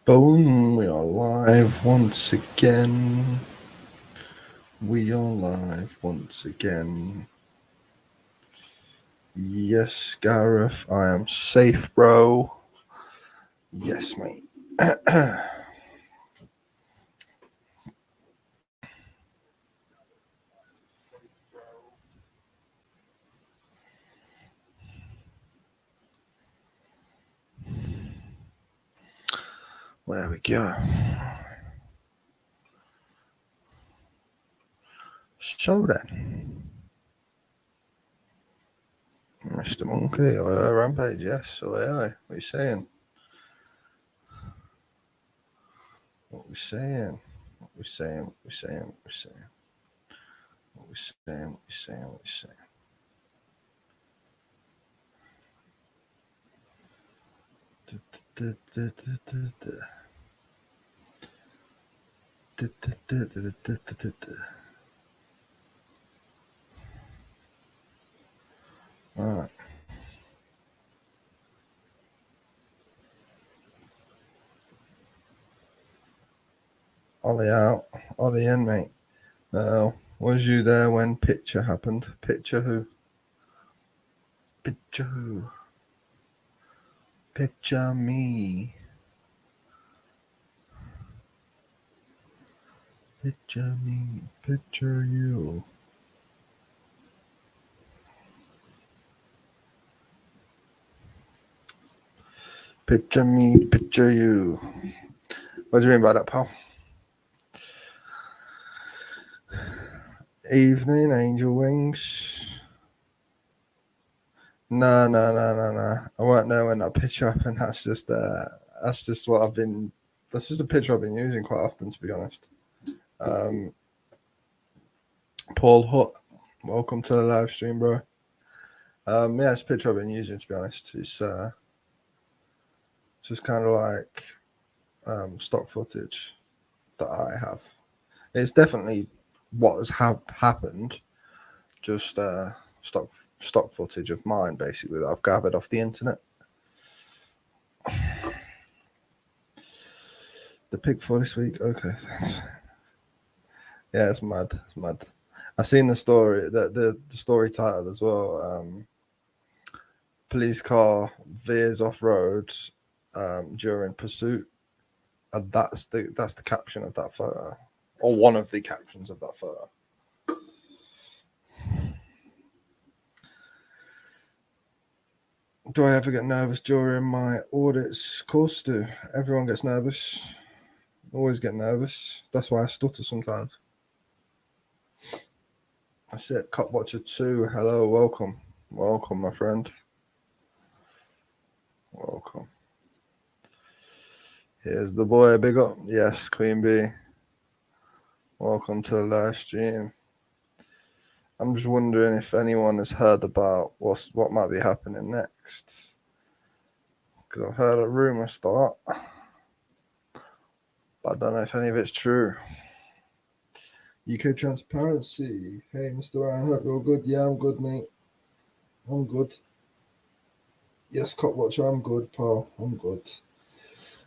Boom, we are live once again. We are live once again. Yes, Gareth, I am safe, bro. Yes, mate. There we go. So then, Mr. Monkey, Rampage, yes, so aye. What are you saying? What we saying? What we saying? What we saying? What we saying? What we saying? What we saying? What we saying? All right. Ollie out, Ollie in, mate. Was you there when Picture happened? Picture who? Picture who? Picture me. Picture me. Picture you. Picture me. Picture you. What do you mean by that, pal? Evening, angel wings. No. I weren't there when that picture happened. That's just what I've been. That's just a picture I've been using quite often, to be honest. Paul Hutt, welcome to the live stream, bro. Yeah, it's a picture I've been using, to be honest. It's just kind of like stock footage that I have. It's definitely what has happened, just stock footage of mine, basically, that I've gathered off the internet. The pig for this week? Okay, thanks. Yeah, it's mad. It's mad. I seen the story, the story title as well. Police car veers off road during pursuit, and that's the caption of that photo, or one of the captions of that photo. Do I ever get nervous during my audits? Of course, do. Everyone gets nervous. Always get nervous. That's why I stutter sometimes. That's it. Cop Watcher 2. Hello, welcome. Welcome, my friend. Welcome. Here's the boy. Big up. Yes, Queen Bee. Welcome to the live stream. I'm just wondering if anyone has heard about what might be happening next. Because I've heard a rumor start, but I don't know if any of it's true. UK Transparency. Hey, Mr. Ryan, hope you're good. Yeah, I'm good, mate. I'm good. Yes, Cop Watcher, I'm good, pal. I'm good.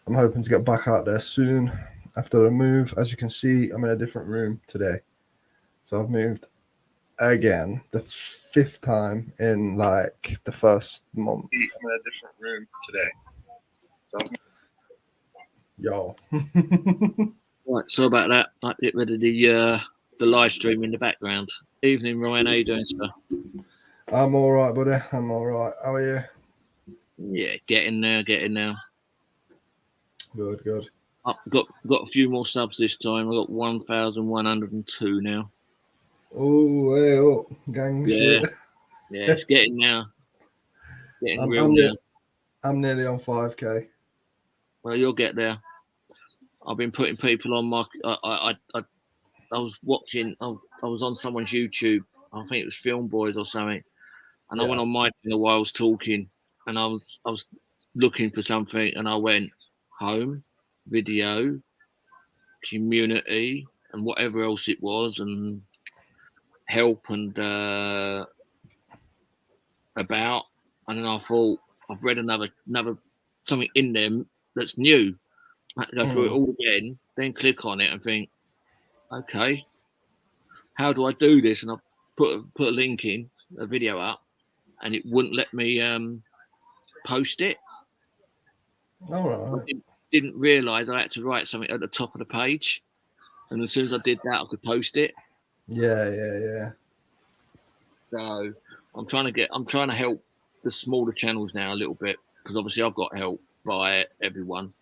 I'm hoping to get back out there soon after the move. As you can see, I'm in a different room today. So I've moved again, the 5th time in like the first month. I'm in a different room today. So yo. Right, so about that, I get rid of the live stream in the background. Evening, Ryan. How you doing, sir? I'm all right, buddy. I'm all right. How are you? Yeah, getting there. Good. I've got a few more subs this time. I've got 1,102 now. Oh, hey, oh, gang shit. Yeah, it's getting now. Getting real I'm, now. I'm nearly on 5k. Well, you'll get there. I've been putting people on my. I was watching. I was on someone's YouTube. I think it was Film Boys or something, and I went on my thing while I was talking, and I was looking for something, and I went home, video, community, and whatever else it was, and help and about. And then I thought I've read another something in them that's new, I had to go through it all again, then click on it and think, okay, how do I do this? And I put a link in, a video up, and it wouldn't let me post it. All I right. didn't realise I had to write something at the top of the page, and as soon as I did that, I could post it. Yeah. So I'm trying to help the smaller channels now a little bit, because obviously I've got help by Everone.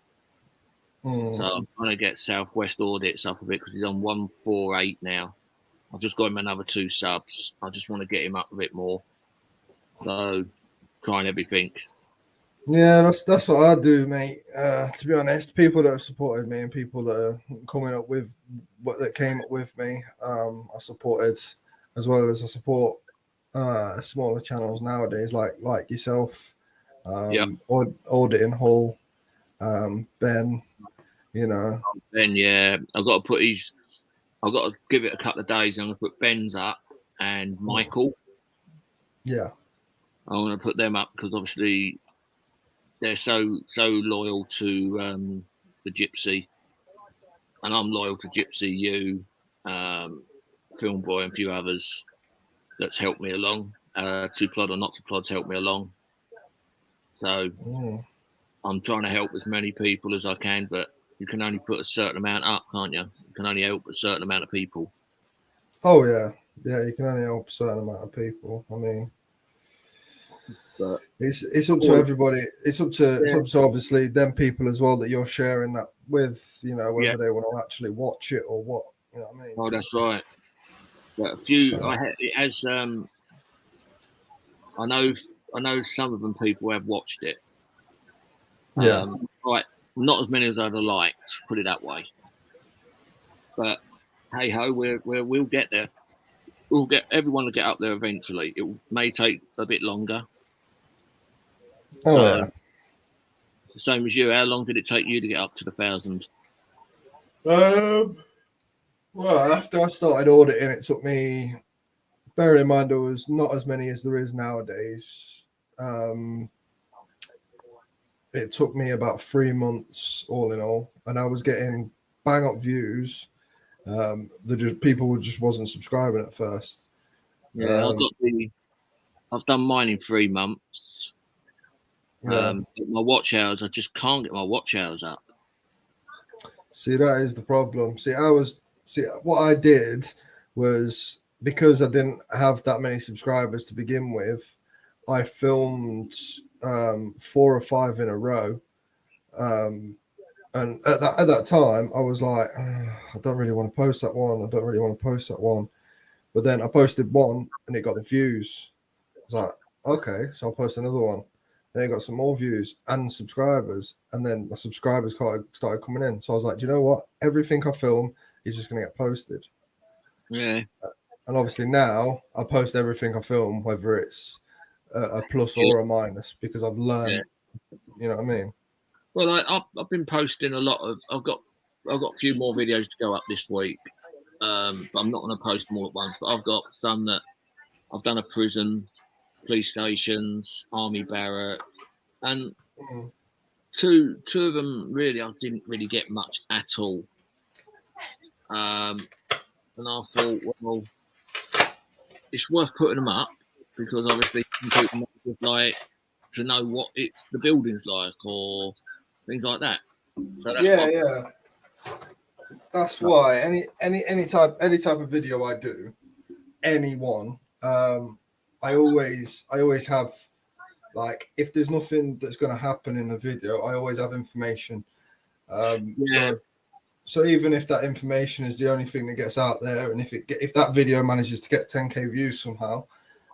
So I'm trying to get Southwest Audits up a bit, because he's on 148 now. I've just got him another 2 subs. I just want to get him up a bit more. So trying everything. Yeah, that's what I do, mate. To be honest, people that have supported me and people that are coming up with that came up with me, I supported, as well as I support smaller channels nowadays, like yourself, Auditing Hall, Ben. You know, Ben, yeah, I've got to give it a couple of days. I'm going to put Ben's up and Michael. yeah, I want to put them up because obviously they're so loyal to the Gypsy, and I'm loyal to Gypsy, you, Film Boy, and a few others that's helped me along. To Plod or Not to Plod's helped me along. So I'm trying to help as many people as I can, but you can only put a certain amount up, can't you? You can only help a certain amount of people. oh yeah. You can only help a certain amount of people. I mean, But it's up to everybody. It's up to obviously them people as well that you're sharing that with. You know, whether they want to actually watch it or what. You know what I mean? Oh, that's right. But a few, it has. I know some of them people have watched it. Right, not as many as I'd have liked. Put it that way. But hey ho, we'll get there. We'll get everyone to get up there eventually. It may take a bit longer. Oh yeah. It's the same as you. How long did it take you to get up to the 1,000? Well, after I started auditing, it took me. Bear in mind, there was not as many as there is nowadays. It took me about 3 months, all in all, and I was getting bang up views. People just wasn't subscribing at first. Yeah, I've done mine in 3 months. Yeah. My watch hours, I just can't get my watch hours up. See, that is the problem. What I did was, because I didn't have that many subscribers to begin with, I filmed 4 or 5 in a row. And at that time, I was like, I don't really want to post that one. I don't really want to post that one. But then I posted one and it got the views. I was like, okay, so I'll post another one. Then it got some more views and subscribers. And then my subscribers started coming in. So I was like, do you know what? Everything I film is just going to get posted. Yeah. And obviously now I post everything I film, whether it's a plus or a minus, because I've learned, you know what I mean? Well, I've been posting a lot of. I've got a few more videos to go up this week, but I'm not going to post them all at once. But I've got some that I've done a prison, police stations, army barracks, and two of them really I didn't really get much at all. And I thought, well, it's worth putting them up because obviously people would like to know what the building's like or things like that. So Yeah. That's why any type of video I do, anyone, I always have, like, if there's nothing that's going to happen in the video, I always have information. So even if that information is the only thing that gets out there, and if that video manages to get 10k views somehow,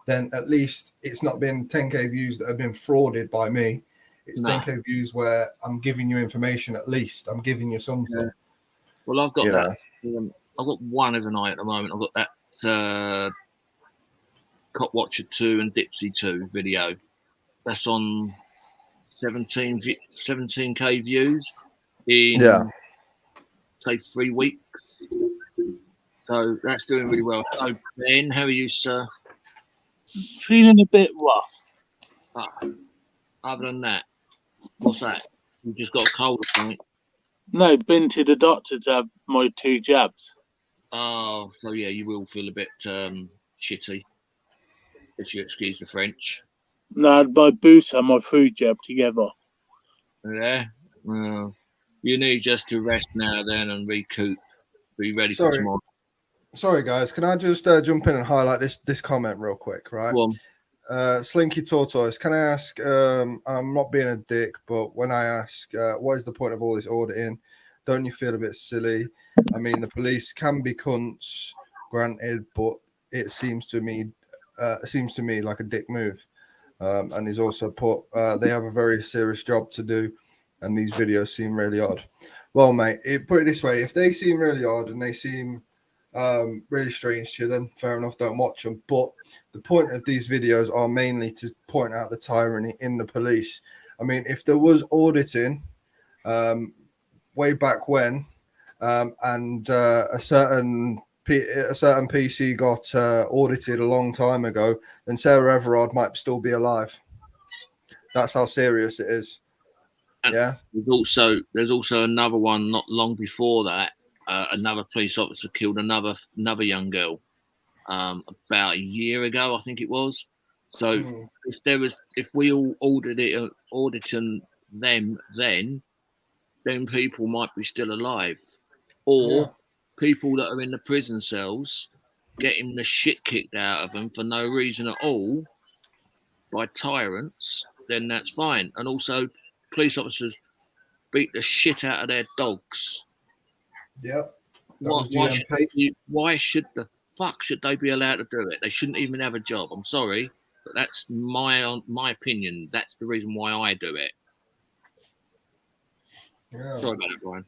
then at least it's not been 10k views that have been frauded by me. It's 10k views where I'm giving you information. At least I'm giving you something. Yeah. Well, I've got that. I've got one overnight at the moment. I've got that Cop Watcher 2 and Dipsy 2 video. That's on 17k views in say 3 weeks. So that's doing really well. So Ben, how are you, sir? Feeling a bit rough. Other than that, what's that? You just got a cold or something? No, been to the doctor to have my 2 jabs. Oh, so yeah, you will feel a bit shitty, if you excuse the French. No, I had my booster and my 3 jab together. Yeah. Well, you need just to rest now then and recoup. Be ready for Sorry. tomorrow. Sorry, guys. Can I just jump in and highlight this comment real quick, right? Go on. Slinky Tortoise, can I ask? I'm not being a dick, but when I ask, what is the point of all this auditing? Don't you feel a bit silly? I mean, the police can be cunts, granted, but it seems to me like a dick move. And he's also put, they have a very serious job to do, and these videos seem really odd. Well, mate, put it this way: if they seem really odd and they seem really strange to you, then fair enough, don't watch them. But the point of these videos are mainly to point out the tyranny in the police. I mean, if there was auditing way back when, and a certain PC got audited a long time ago, then Sarah Everard might still be alive. That's how serious it is. And yeah. There's also another one not long before that. Another police officer killed another young girl about a year ago, I think it was. So if we all auditing them, then people might be still alive, or people that are in the prison cells getting the shit kicked out of them for no reason at all by tyrants. Then that's fine. And also, police officers beat the shit out of their dogs. Yep. Why should the fuck should they be allowed to do it? They shouldn't even have a job. I'm sorry, but that's my opinion. That's the reason why I do it. Yeah. Sorry about that, Brian.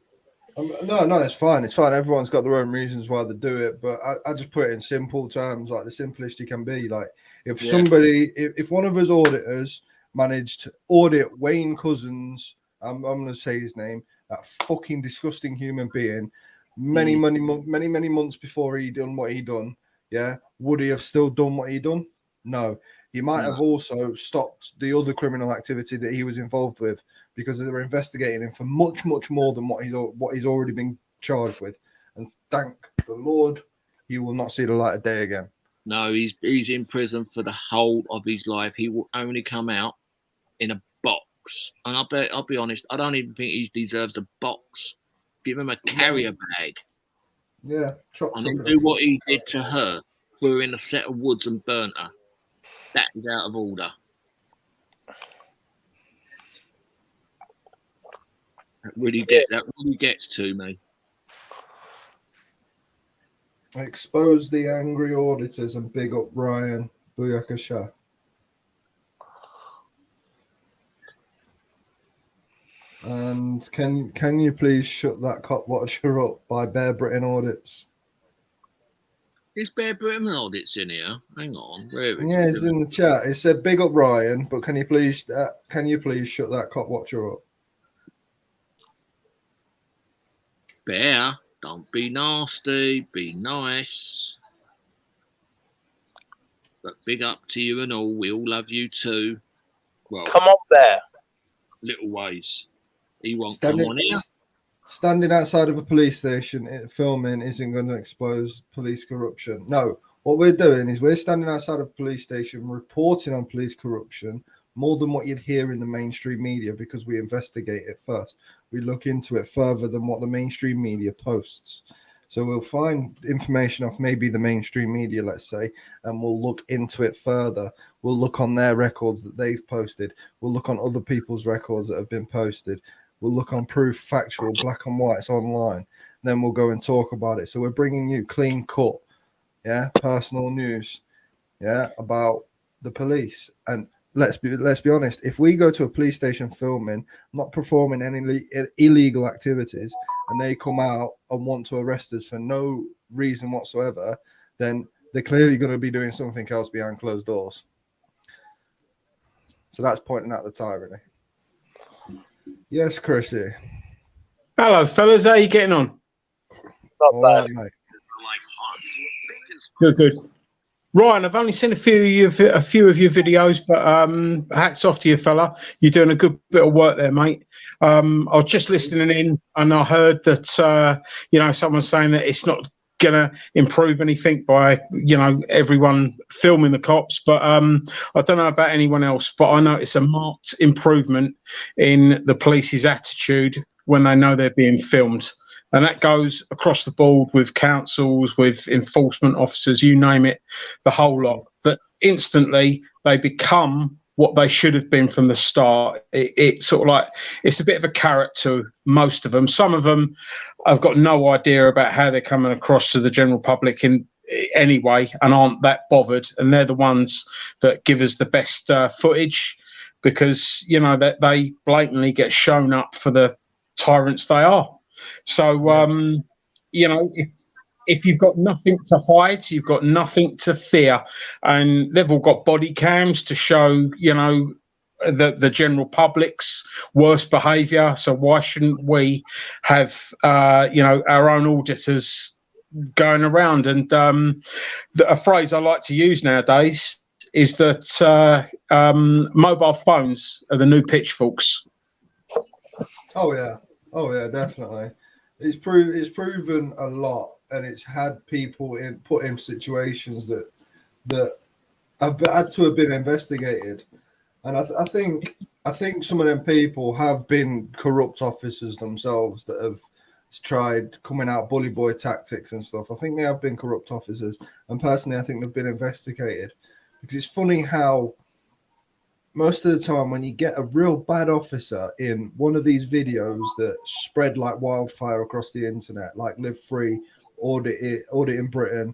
No, it's fine. It's fine. Everyone's got their own reasons why they do it, but I just put it in simple terms, like the simplest you can be. Like if if one of us auditors managed to audit Wayne Cousins, I'm going to say his name, that fucking disgusting human being, many months before he done what he done, yeah, would he have still done what he done? No. He might have also stopped the other criminal activity that he was involved with because they were investigating him for much, much more than what he's already been charged with. And thank the Lord, he will not see the light of day again. No, he's in prison for the whole of his life. He will only come out in a box. And I'll be honest, I don't even think he deserves a box. Give him a carrier bag. Yeah, and then do what he did to her, threw her in a set of woods and burnt her. That is out of order. That really gets to me. Expose the angry auditors and big up Ryan. Booyakasha. And can you please shut that cop watcher up by Bear Britain Audits? Is Bear Britain Audits in here? Hang on. Where is it? It's in the chat. It said big up Ryan, but can you please shut that cop watcher up? Bear, don't be nasty. Be nice. But big up to you and all. We all love you too. Well, come on, Bear. Little ways. He won't come on here. Standing outside of a police station filming isn't going to expose police corruption. No, what we're doing is we're standing outside of a police station reporting on police corruption more than what you'd hear in the mainstream media because we investigate it first. We look into it further than what the mainstream media posts. So we'll find information off maybe the mainstream media, let's say, and we'll look into it further. We'll look on their records that they've posted. We'll look on other people's records that have been posted. We'll look on proof, factual, black and whites online. Then we'll go and talk about it. So we're bringing you clean cut, personal news, about the police. And let's be honest. If we go to a police station filming, not performing any illegal activities, and they come out and want to arrest us for no reason whatsoever, then they're clearly going to be doing something else behind closed doors. So that's pointing out the tyranny. Yes, Chrissy. Hello, fellas. How are you getting on? Not bad. Right, mate. Good. Ryan, I've only seen a few of your videos, but hats off to you, fella. You're doing a good bit of work there, mate. I was just listening in, and I heard that someone saying that it's not going to improve anything by everyone filming the cops. But I don't know about anyone else, but I notice a marked improvement in the police's attitude when they know they're being filmed. And that goes across the board with councils, with enforcement officers, you name it, the whole lot. That instantly they become what they should have been from the start. It's sort of like, it's a bit of a carrot to most of them. Some of them have got no idea about how they're coming across to the general public in any way and aren't that bothered. And they're the ones that give us the best footage because, that they blatantly get shown up for the tyrants they are. So, if you've got nothing to hide, you've got nothing to fear, and they've all got body cams to show, the general public's worst behaviour. So why shouldn't we have, our own auditors going around? And a phrase I like to use nowadays is that mobile phones are the new pitchforks. Oh yeah, definitely. It's proven a lot, and it's had people put in situations that have had to have been investigated. And I think some of them people have been corrupt officers themselves that have tried coming out bully boy tactics and stuff. I think they have been corrupt officers, and personally, I think they've been investigated because it's funny how most of the time when you get a real bad officer in one of these videos that spread like wildfire across the internet, like Live Free, Audit in Britain,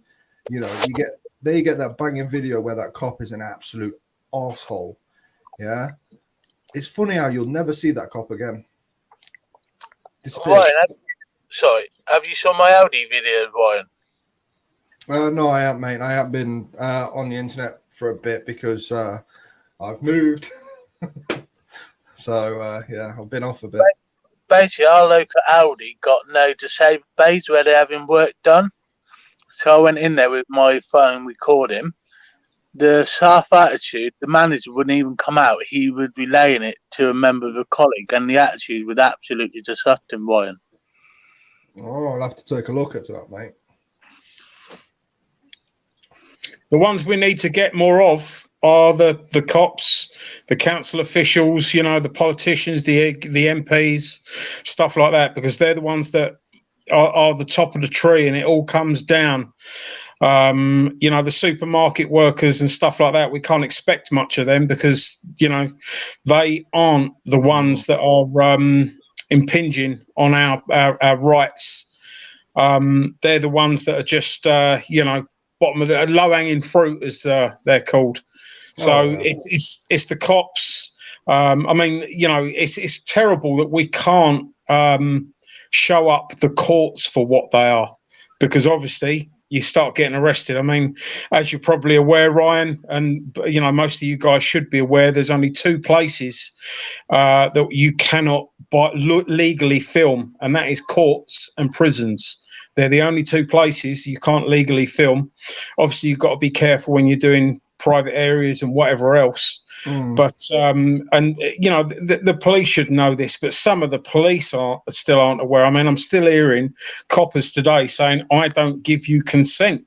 you get that banging video where that cop is an absolute arsehole. Yeah. It's funny how you'll never see that cop again. Ryan, have you saw my Audi video, Ryan? No, I haven't, mate. I haven't been on the internet for a bit because I've moved. So, I've been off a bit. Basically, our local Audi got no disabled bays where they're having work done. So I went in there with my phone recording. The staff attitude, the manager wouldn't even come out. He would be laying it to a member of a colleague, and the attitude was absolutely disgusting, Ryan. Oh, I'll have to take a look at that, mate. The ones we need to get more of are the cops, the council officials, the politicians, the MPs, stuff like that, because they're the ones that are the top of the tree, and it all comes down. The supermarket workers and stuff like that, we can't expect much of them because, they aren't the ones that are impinging on our rights. They're the ones that are just, bottom of the low-hanging fruit, as they're called. So it's the cops. It's terrible that we can't show up the courts for what they are, because obviously you start getting arrested. I mean, as you're probably aware, Ryan, and most of you guys should be aware, there's only two places that you cannot legally film, and that is courts and prisons. They're the only two places you can't legally film. Obviously, you've got to be careful when you're doing private areas and whatever else. But the police should know this, but some of the police still aren't aware. I mean, I'm still hearing coppers today saying, I don't give you consent.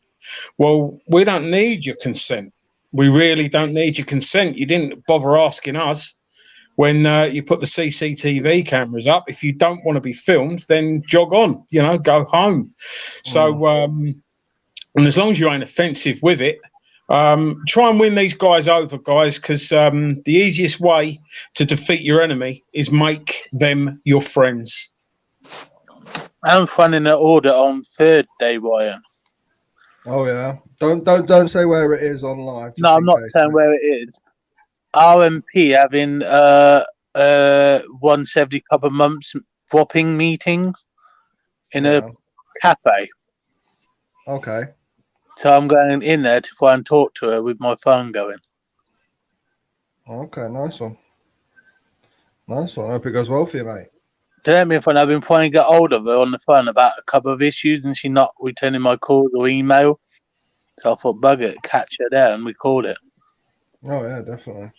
Well, we don't need your consent. We really don't need your consent. You didn't bother asking us when you put the CCTV cameras up. If you don't want to be filmed, then jog on, go home. So, and as long as you ain't offensive with it, try and win these guys over, guys, because the easiest way to defeat your enemy is make them your friends. I'm finding an order on Thursday, Ryan. Oh yeah, don't say where it is on live. No, I'm not saying where it is. RMP having once every couple of months dropping meetings in a cafe. Okay. So I'm going in there to try and talk to her with my phone going. Okay, nice one. Nice one. I hope it goes well for you, mate. Don't me fun. I've been trying to get hold of her on the phone about a couple of issues, and she's not returning my calls or email. So I thought, bug it, catch her there and record it. Oh yeah, definitely.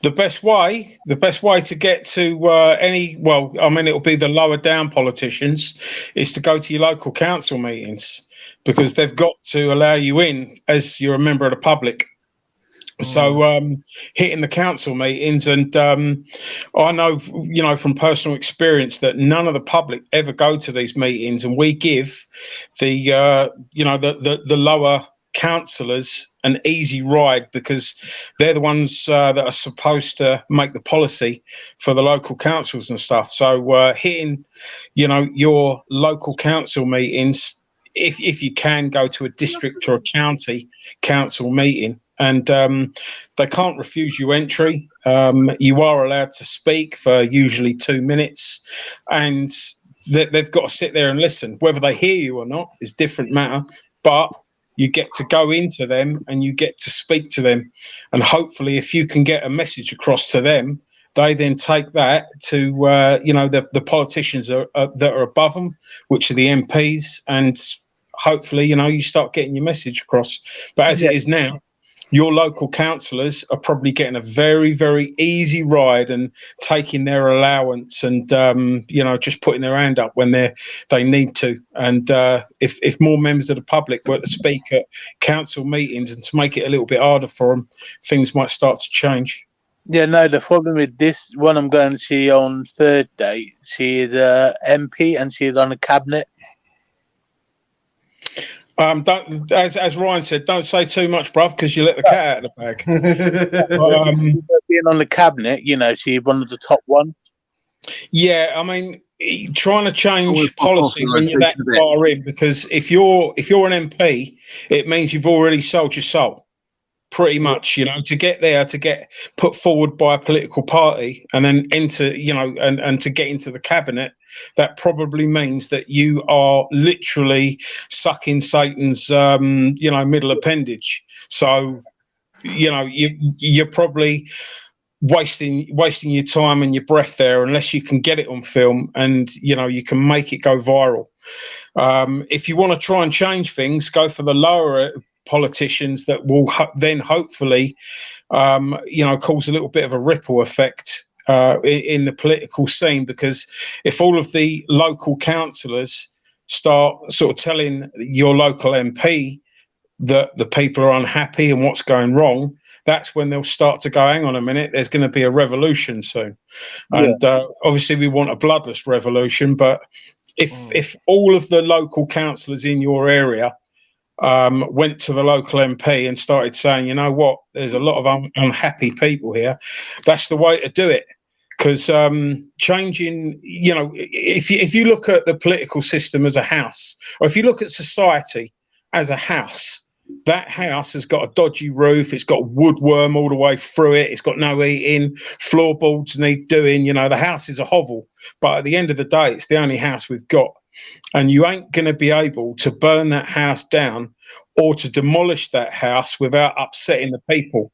The best way to get to it'll be the lower down politicians, is to go to your local council meetings, because they've got to allow you in as you're a member of the public. So hitting the council meetings, and I know, from personal experience, that none of the public ever go to these meetings, and we give the lower councillors an easy ride, because they're the ones that are supposed to make the policy for the local councils and stuff. So hitting your local council meetings, if you can go to a district or a county council meeting, and they can't refuse you entry. You are allowed to speak for usually 2 minutes, and they've got to sit there and listen. Whether they hear you or not is a different matter, but you get to go into them and you get to speak to them. And hopefully, if you can get a message across to them, they then take that to the politicians that are above them, which are the MPs, and hopefully you start getting your message across. But as it is now, your local councillors are probably getting a very, very easy ride and taking their allowance, and just putting their hand up when they need to. And if more members of the public were to speak at council meetings and to make it a little bit harder for them, things might start to change. Yeah, no, the problem with this one I'm going to see on Thursday, she is a MP and she is on the cabinet. Don't, as Ryan said, don't say too much, bruv, because you let the cat out of the bag. Being on the cabinet, she's one of the top ones. Yeah, I mean, trying to change policy when you're that far in, because if you're an MP, it means you've already sold your soul. Pretty much, to get there, to get put forward by a political party and then enter, and to get into the cabinet, that probably means that you are literally sucking Satan's, middle appendage. So, you're probably wasting your time and your breath there, unless you can get it on film and, you can make it go viral. If you want to try and change things, go for the lower politicians that will then hopefully cause a little bit of a ripple effect in the political scene, because if all of the local councillors start sort of telling your local MP that the people are unhappy and what's going wrong, that's when they'll start to go, hang on a minute, there's going to be a revolution soon. And obviously we want a bloodless revolution, but if all of the local councillors in your area went to the local MP and started saying, you know what, there's a lot of unhappy people here, that's the way to do it. Because changing, if you look at the political system as a house, or if you look at society as a house, that house has got a dodgy roof, it's got woodworm all the way through it, it's got no heating, floorboards need doing, the house is a hovel. But at the end of the day, it's the only house we've got. And you ain't going to be able to burn that house down or to demolish that house without upsetting the people.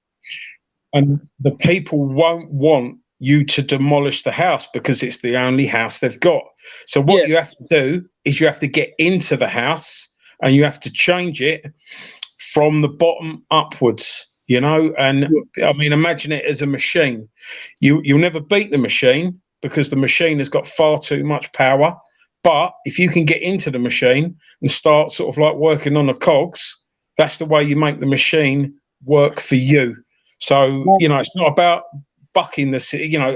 And the people won't want you to demolish the house because it's the only house they've got. So what you have to do is you have to get into the house and you have to change it from the bottom upwards, and I mean, imagine it as a machine. You'll never beat the machine because the machine has got far too much power. But if you can get into the machine and start sort of like working on the cogs, that's the way you make the machine work for you. So, it's not about bucking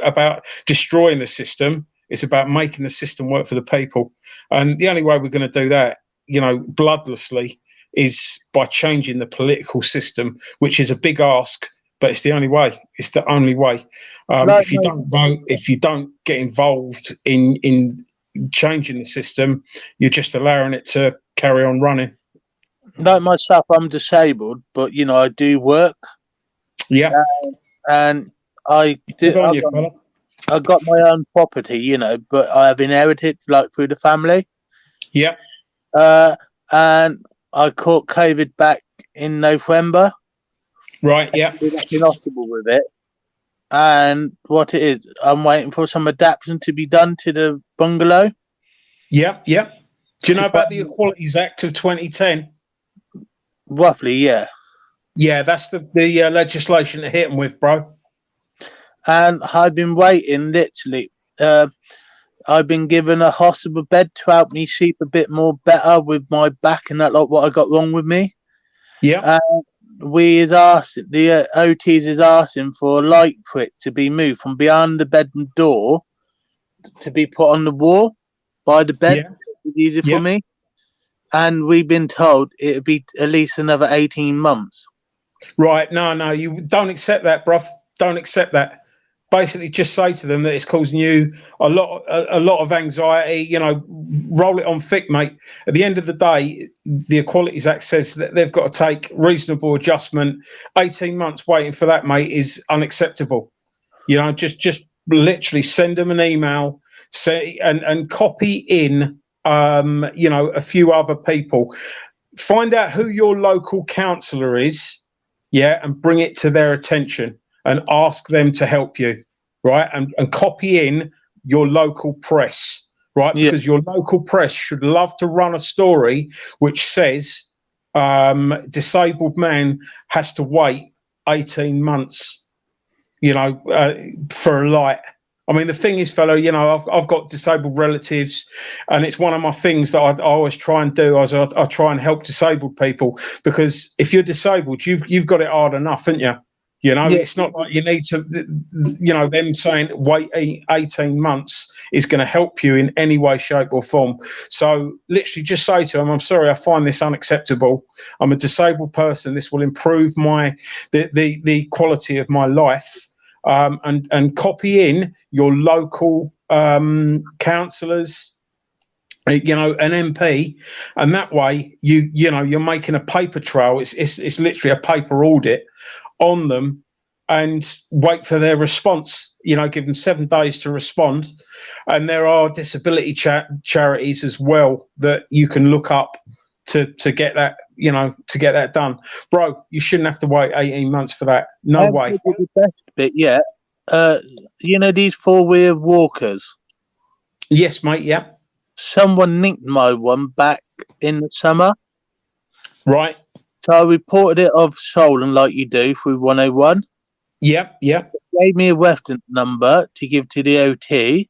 about destroying the system. It's about making the system work for the people. And the only way we're going to do that, bloodlessly, is by changing the political system, which is a big ask, but it's the only way. It's the only way. If you don't vote, if you don't get involved in changing the system, you're just allowing it to carry on running. Like myself, I'm disabled, but I do work. Yeah, and I got my own property, but I have inherited through the family. Yeah. And I caught COVID back in November. Right. Yeah. I've been hospital with it. And what it is, I'm waiting for some adaptation to be done to the bungalow. Yeah. Do you know about the Equalities Act of 2010? Roughly, yeah. Yeah, that's the legislation to hit them with, bro. And I've been waiting, literally. I've been given a hospital bed to help me sleep a bit more better with my back and that, like what I got wrong with me. Yeah. We is asking, the OTs is asking for a light prick to be moved from behind the bed door to be put on the wall by the bed. Yeah. It's easy Yeah. for me. And we've been told it'll be at least another 18 months. Right. No, you don't accept that, bruv. Don't accept that. Basically, just say to them that it's causing you a lot of anxiety. You know, roll it on thick, mate. At the end of the day, the Equalities Act says that they've got to take reasonable adjustment. 18 months waiting for that, mate, is unacceptable. You know, just literally send them an email, say and copy in, you know, a few other people. Find out who your local councillor is, yeah, and bring it to their attention and ask them to help you, right? And copy in your local press, right? Yeah. Because your local press should love to run a story which says disabled man has to wait 18 months, you know, for a light. I mean, the thing is, fellow, you know, I've got disabled relatives, and it's one of my things that I always try and do. I try and help disabled people, because if you're disabled, you've got it hard enough, haven't you? You know, Yeah. it's not like you need to, you know, them saying wait 18 months is going to help you in any way, shape or form. So literally just say to them, I'm sorry, I find this unacceptable. I'm a disabled person. This will improve the quality of my life. And copy in your local councillors, you know, an MP, and that way you know you're making a paper trail. It's literally a paper audit on them, and wait for their response. You know, give them 7 days to respond. And there are disability charities as well that you can look up to get that, you know, to get that done. Bro, you shouldn't have to wait 18 months for that. No way. The best bit, yeah. You know these 4-wheel walkers? Yes, mate, yeah. Someone nicked my one back in the summer. Right. So I reported it of stolen like you do through 101. Yeah. Gave me a reference number to give to the OT.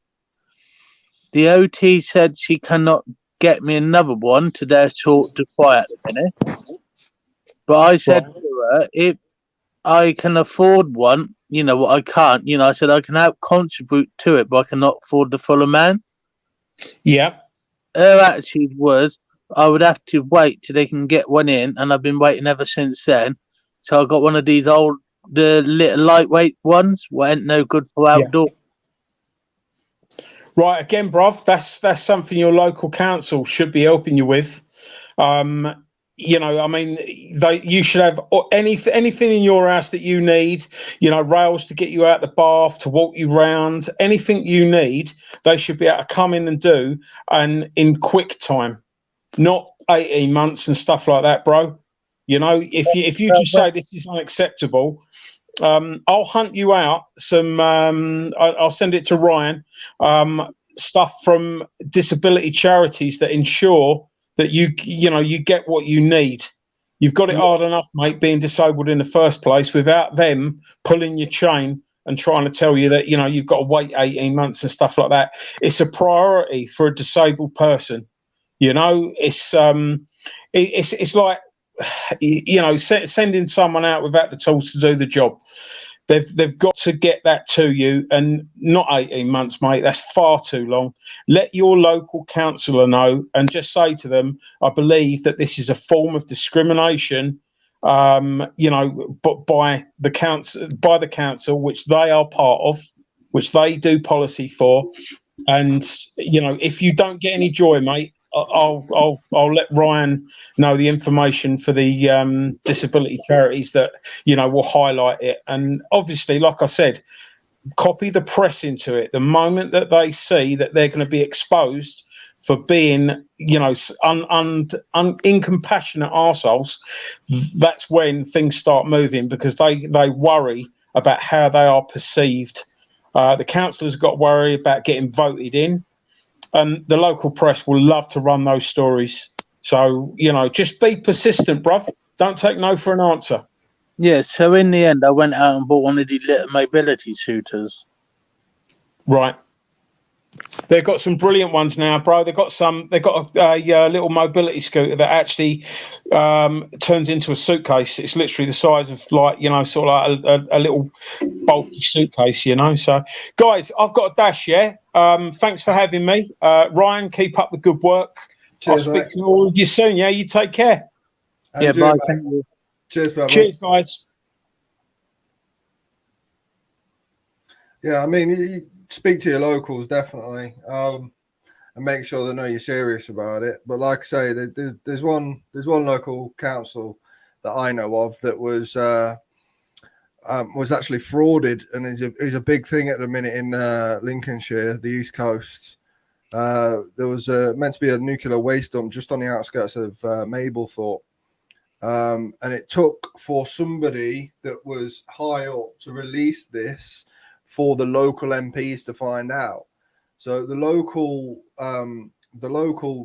The OT said she cannot get me another one to their sort to buy at the minute. But I said to her, if I can afford one, you know what, I can't. You know, I said I can help contribute to it, but I cannot afford the full amount. Yeah. Her attitude was, I would have to wait till they can get one in, and I've been waiting ever since then. So I got one of these the little lightweight ones, what ain't no good for outdoor. Right, again, bruv, that's something your local council should be helping you with. You know, I mean, you should have anything in your house that you need. You know, rails to get you out the bath, to walk you round, anything you need, they should be able to come in and do, and in quick time, not 18 months and stuff like that, bro. You know, if you just say this is unacceptable, I'll hunt you out some. I'll send it to Ryan. Stuff from disability charities that ensure that you get what you need. You've got it hard enough, mate, being disabled in the first place, without them pulling your chain and trying to tell you that, you know, you've got to wait 18 months and stuff like that. It's a priority for a disabled person. You know, it's like, you know, sending someone out without the tools to do the job. They've got to get that to you, and not 18 months, mate. That's far too long. Let your local councillor know, and just say to them, I believe that this is a form of discrimination, you know, but by the council, which they are part of, which they do policy for. And, you know, if you don't get any joy, mate, I'll let Ryan know the information for the disability charities that, you know, will highlight it. And obviously, like I said, copy the press into it. The moment that they see that they're going to be exposed for being, you know, incompassionate arseholes, that's when things start moving, because they worry about how they are perceived. The councillors got to worry about getting voted in. And the local press will love to run those stories. So, you know, just be persistent, bruv. Don't take no for an answer. Yeah, so in the end, I went out and bought one of the little mobility scooters. Right. They've got some brilliant ones now, bro. They've got a little mobility scooter that actually turns into a suitcase. It's literally the size of like, sort of like a little bulky suitcase, So, guys, I've got a dash, yeah? Thanks for having me. Ryan, keep up the good work. Cheers, I'll speak mate. to all of you soon, yeah? You take care. And Yeah, you, bye. mate. Thank you. Cheers, brother. Cheers, guys. Yeah, I mean, you speak to your locals, definitely, and make sure they know you're serious about it. But like I say, there's one local council that I know of that was actually frauded, and is a big thing at the minute in Lincolnshire, the East Coast. There was meant to be a nuclear waste dump just on the outskirts of Mablethorpe. And it took for somebody that was high up to release this for the local MPs to find out. So the local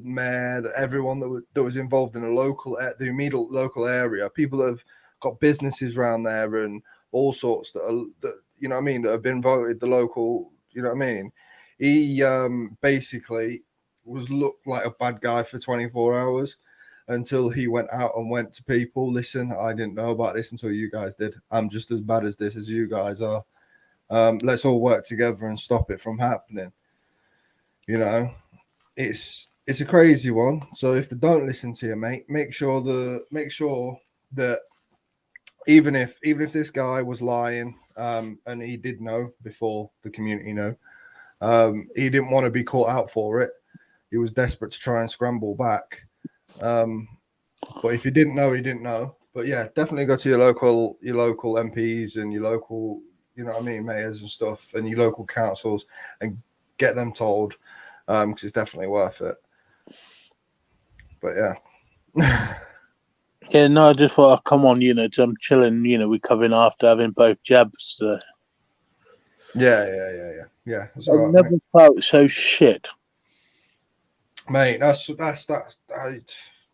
mayor, everyone that was involved in the immediate local area, people that have got businesses around there and all sorts that have been voted the local, he basically looked like a bad guy for 24 hours. Until he went out and went to people, listen, I didn't know about this until you guys did. I'm just as bad as this as you guys are. Let's all work together and stop it from happening. It's a crazy one. So if they don't listen to you, mate, make sure that even if this guy was lying, and he did know before the community knew, he didn't want to be caught out for it. He was desperate to try and scramble back. But if you didn't know, he didn't know. But yeah, definitely go to your local MPs and your local, mayors and stuff, and your local councils, and get them told, because it's definitely worth it. But yeah. Yeah, no, I just thought, come on, I'm chilling, recovering after having both jabs. Yeah. That's I right, never mate. felt so shit. Mate, that's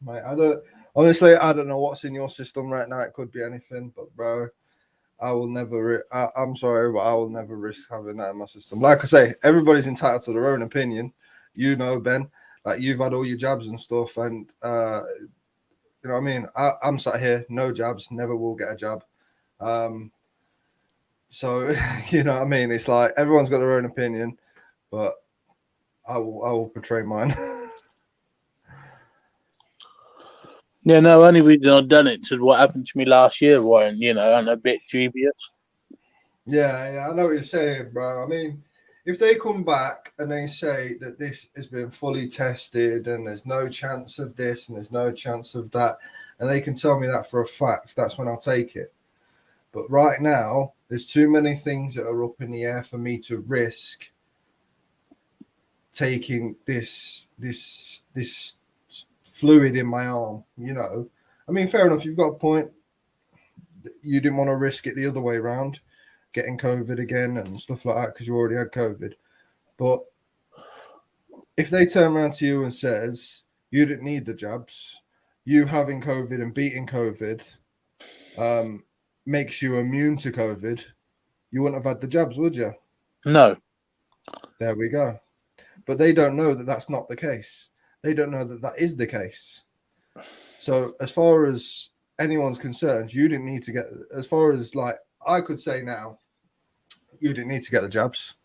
mate. I don't know what's in your system right now. It could be anything, but bro, I will never. I'm sorry, but I will never risk having that in my system. Like I say, everybody's entitled to their own opinion. Ben, like you've had all your jabs and stuff, and you know what I mean. I'm sat here, no jabs, never will get a jab. So you know what I mean. It's like everyone's got their own opinion, but I will portray mine. Yeah, no, only reason I've done it is what happened to me last year, Warren, I'm a bit dubious. Yeah, I know what you're saying, bro. I mean, if they come back and they say that this has been fully tested and there's no chance of this and there's no chance of that, and they can tell me that for a fact, that's when I'll take it. But right now, there's too many things that are up in the air for me to risk taking this fluid in my arm, I mean, fair enough, you've got a point. You didn't want to risk it the other way around, getting COVID again and stuff like that, because you already had COVID. But if they turn around to you and says you didn't need the jabs, you having COVID and beating COVID makes you immune to COVID, you wouldn't have had the jabs, would you? No. There we go. But they don't know that that's not the case. They don't know that that is the case. So as far as anyone's concerned, you didn't need to get, as far as like I could say now, you didn't need to get the jabs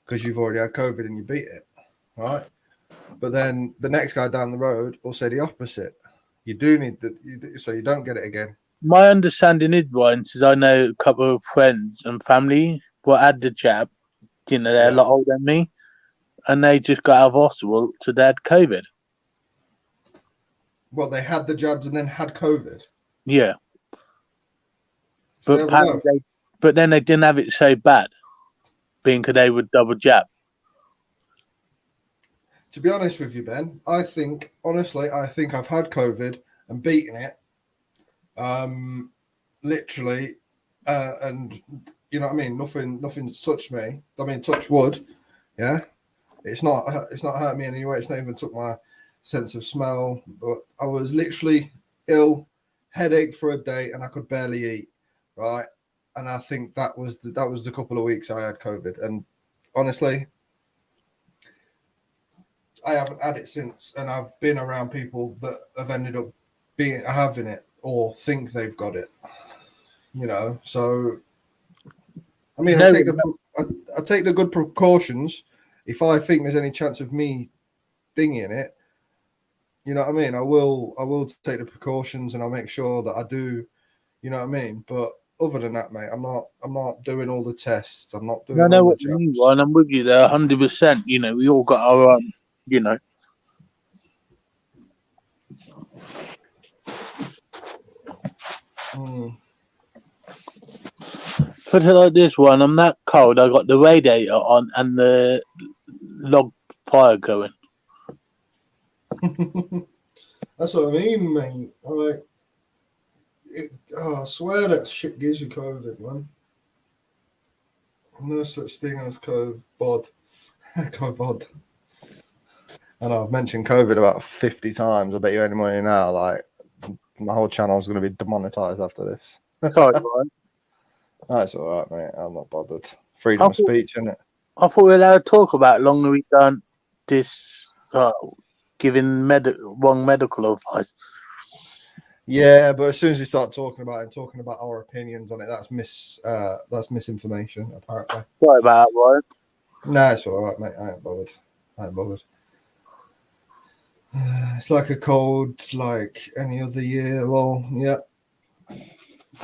because you've already had COVID and you beat it, right? But then the next guy down the road will say the opposite. You do need so you don't get it again. My understanding is, Warren, is I know a couple of friends and family who had the jab, they're a lot older than me, and they just got out of hospital to they had COVID. Well, they had the jabs and then had COVID. Yeah. So but then they didn't have it so bad, being because they would double jab. To be honest with you, Ben, I think I've had COVID and beaten it. Literally, and you know what I mean. Nothing's touched me. I mean, touch wood. Yeah, it's not hurt me anyway. It's not even took my sense of smell. But I was literally ill, headache for a day, and I could barely eat, right? And I think that was the couple of weeks I had COVID. And honestly, I haven't had it since. And I've been around people that have ended up having it or think they've got it. You know, so I mean, I take the good precautions. If I think there's any chance of me dinging it, you know what I mean, I will take the precautions and I'll make sure that I do. You know what I mean? But other than that, mate, I'm not doing all the tests. I'm not doing. I know all what the you mean, jabs. Ryan. I'm with you there, 100%. You know, we all got our, you know. Put it like this, one. I'm that cold. I got the radiator on and the log fire going. That's what I mean, mate. I swear that shit gives you COVID, man. No such thing as COVID. COVID. I know I've mentioned COVID about 50 times. I bet you any money now, like my whole channel is going to be demonetized after this. Sorry, Ryan. No, it's all right, mate. I'm not bothered. Freedom of speech, isn't it? I thought we were allowed to talk about it long as we done this giving wrong medical advice. Yeah, but as soon as we start talking about our opinions on it, that's misinformation, apparently. Sorry about that, Ryan. No, it's all right, mate. I ain't bothered. It's like a cold, like any other year. Well, yeah.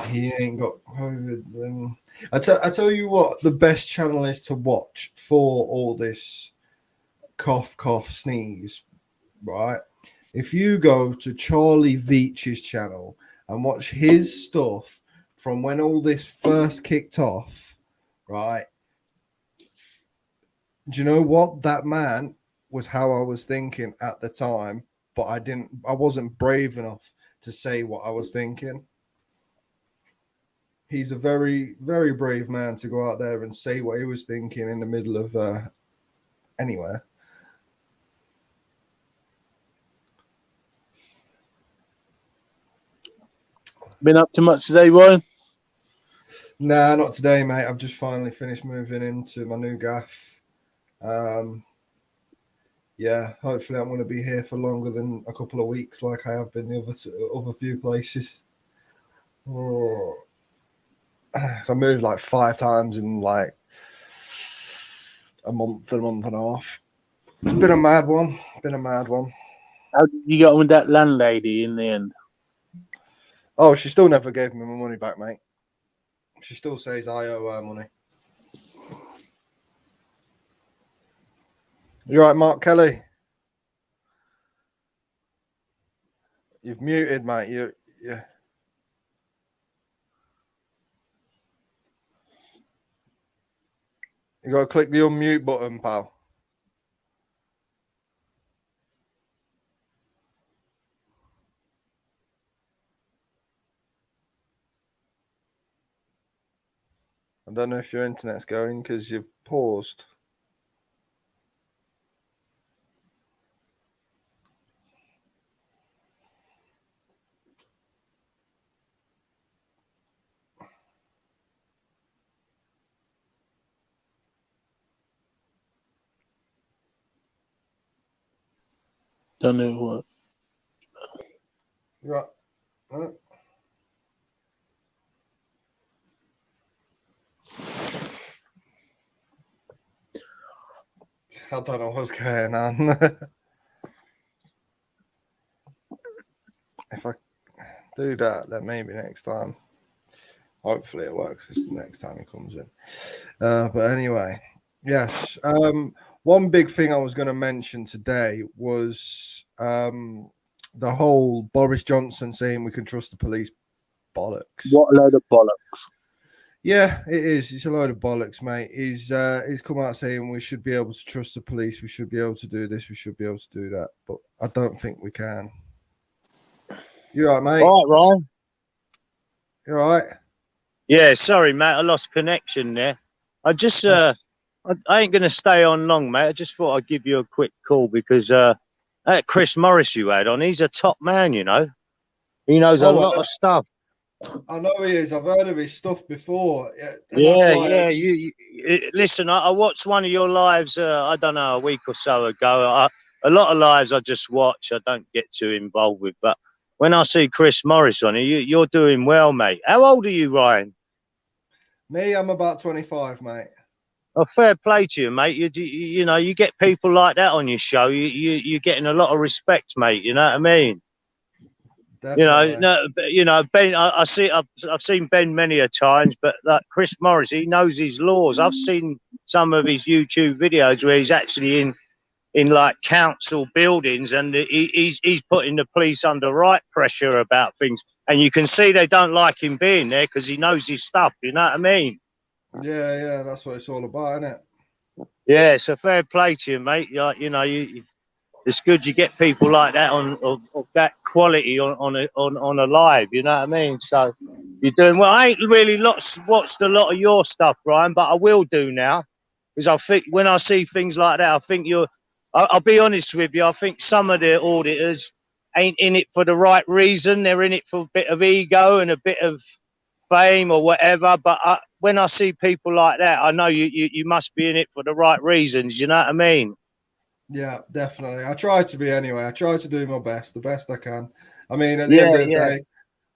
He ain't got COVID. Then I tell you what, the best channel is to watch for all this cough, sneeze, right? If you go to Charlie Veach's channel and watch his stuff from when all this first kicked off, right? Do you know what? That man was how I was thinking at the time, but I wasn't brave enough to say what I was thinking. He's a very, very brave man to go out there and say what he was thinking in the middle of anywhere. Been up to much today, Ryan? Nah, not today, mate. I've just finally finished moving into my new gaff. Yeah, hopefully I'm going to be here for longer than a couple of weeks, like I have been the other few places. Oh. So I moved like 5 times in like a month and a half. It's been a mad one. How did you get on with that landlady in the end? Oh, she still never gave me my money back, mate. She still says I owe her money. You right, Mark Kelly? You've muted, mate. Yeah. You got to click the unmute button, pal. I don't know if your internet's going because you've paused. Don't know what. You're right. I don't know what's going on. If I do that, then maybe next time. Hopefully it works this next time he comes in. But anyway, yes. One big thing I was going to mention today was the whole Boris Johnson saying we can trust the police bollocks. What a load of bollocks. Yeah, it is. It's a load of bollocks, mate. He's come out saying we should be able to trust the police. We should be able to do this. We should be able to do that. But I don't think we can. You all right, mate? All right, Ryan. You all right? Yeah, sorry, mate. I lost connection there. I just, I ain't going to stay on long, mate. I just thought I'd give you a quick call because that Chris Morris you had on, he's a top man, you know. He knows a Oh, lot of stuff. I know he is. I've heard of his stuff before. And Yeah, that's why yeah. Listen. I watched one of your lives. I don't know, a week or so ago. A lot of lives I just watch. I don't get too involved with. But when I see Chris Morris on it, you're doing well, mate. How old are you, Ryan? me, I'm about 25, mate. Oh, fair play to you, mate. You know, you get people like that on your show. You're getting a lot of respect, mate. You know what I mean? Definitely. Ben. I've seen Ben many a times, but like Chris Morris, he knows his laws. I've seen some of his YouTube videos where he's actually in like council buildings, and he's putting the police under right pressure about things, and you can see they don't like him being there because he knows his stuff. You know what I mean? Yeah, that's what it's all about, isn't it? Yeah, it's a fair play to you, mate. It's good you get people like that of that quality on a live. You know what I mean? So you're doing well. I ain't really watched a lot of your stuff, Brian, but I will do now because I think when I see things like that, I think I'll be honest with you. I think some of the auditors ain't in it for the right reason. They're in it for a bit of ego and a bit of fame or whatever. But when I see people like that, I know you must be in it for the right reasons. You know what I mean? Yeah, definitely. I try to be anyway. I try to do my best, the best I can. I mean, at the end of the day,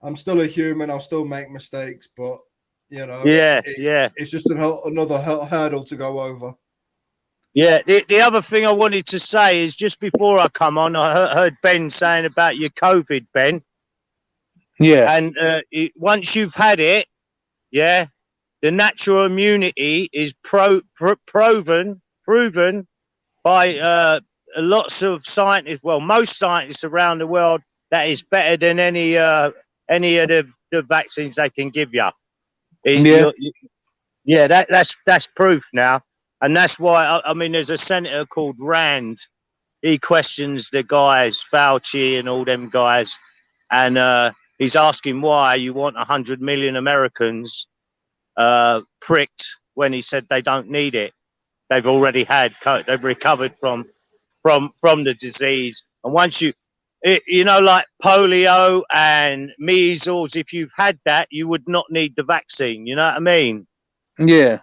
I'm still a human. I'll still make mistakes, but it's just another hurdle to go over. Yeah. The other thing I wanted to say is just before I come on, I heard Ben saying about your COVID, Ben. Yeah. And once you've had it, the natural immunity is proven by lots of scientists. Well, most scientists around the world, that is better than any of the vaccines they can give you. That's proof now, and that's why I mean, there's a senator called Rand. He questions the guys, Fauci and all them guys, and he's asking why you want 100 million Americans pricked when he said they don't need it. They've already they've recovered from the disease. And once like polio and measles, if you've had that, you would not need the vaccine. You know what I mean? Yeah.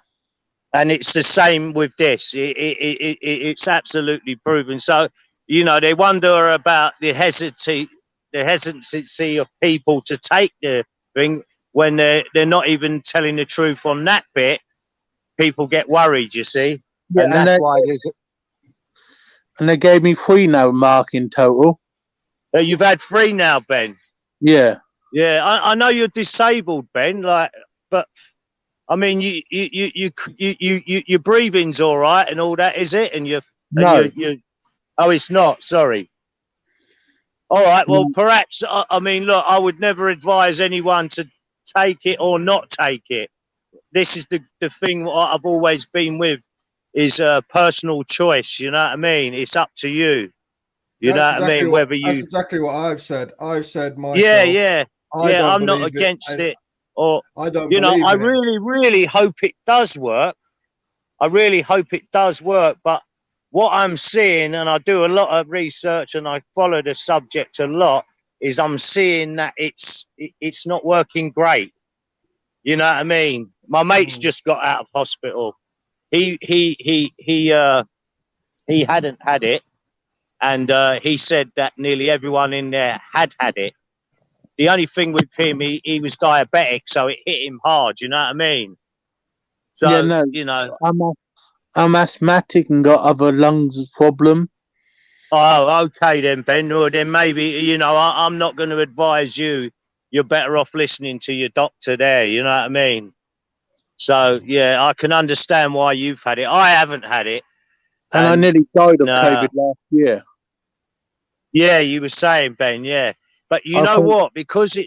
And it's the same with this. It's absolutely proven. So, they wonder about the hesitancy of people to take the thing when they're not even telling the truth on that bit. People get worried, you see. Yeah, and that's why there's. And they gave me 3 now, Mark, in total. You've had 3 now, Ben. Yeah. Yeah, I know you're disabled, Ben. But I mean, your breathing's all right and all that, is it? And No. Oh, it's not. Sorry. All right. Well, perhaps. I mean, look, I would never advise anyone to take it or not take it. This is the thing I've always been with. Is a personal choice, you know what I mean? It's up to you. That's exactly what I've said. I've said myself. Yeah. I'm not against it. Or I don't believe I really hope it does work. I really hope it does work. But what I'm seeing, and I do a lot of research and I follow the subject a lot, is I'm seeing that it's not working great. You know what I mean? My mate's just got out of hospital. He hadn't had it, and he said that nearly everyone in there had it. The only thing with him, he was diabetic, so it hit him hard. You know what I mean? So I'm asthmatic and got other lungs problem. Oh, okay then, Ben. Well, then maybe I'm not going to advise you. You're better off listening to your doctor there. You know what I mean? So, yeah, I can understand why you've had it. I haven't had it. And I nearly died of COVID last year. Yeah, you were saying, Ben, yeah. But you know what? Because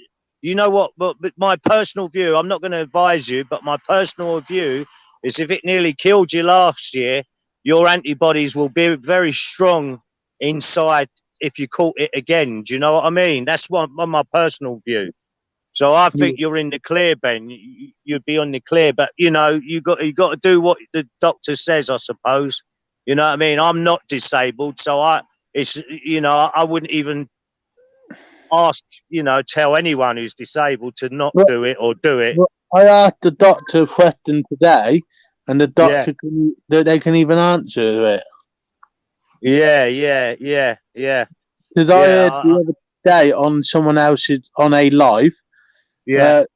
but my personal view, I'm not going to advise you, but my personal view is if it nearly killed you last year, your antibodies will be very strong inside if you caught it again. Do you know what I mean? That's my personal view. So I think you're in the clear, Ben. You'd be on the clear, but you got to do what the doctor says, I suppose. You know what I mean? I'm not disabled, so I wouldn't even ask, tell anyone who's disabled to not do it or do it. Well, I asked the doctor a question today, and the doctor they can even answer it. Yeah. Because I heard the other day on someone else's on a live, a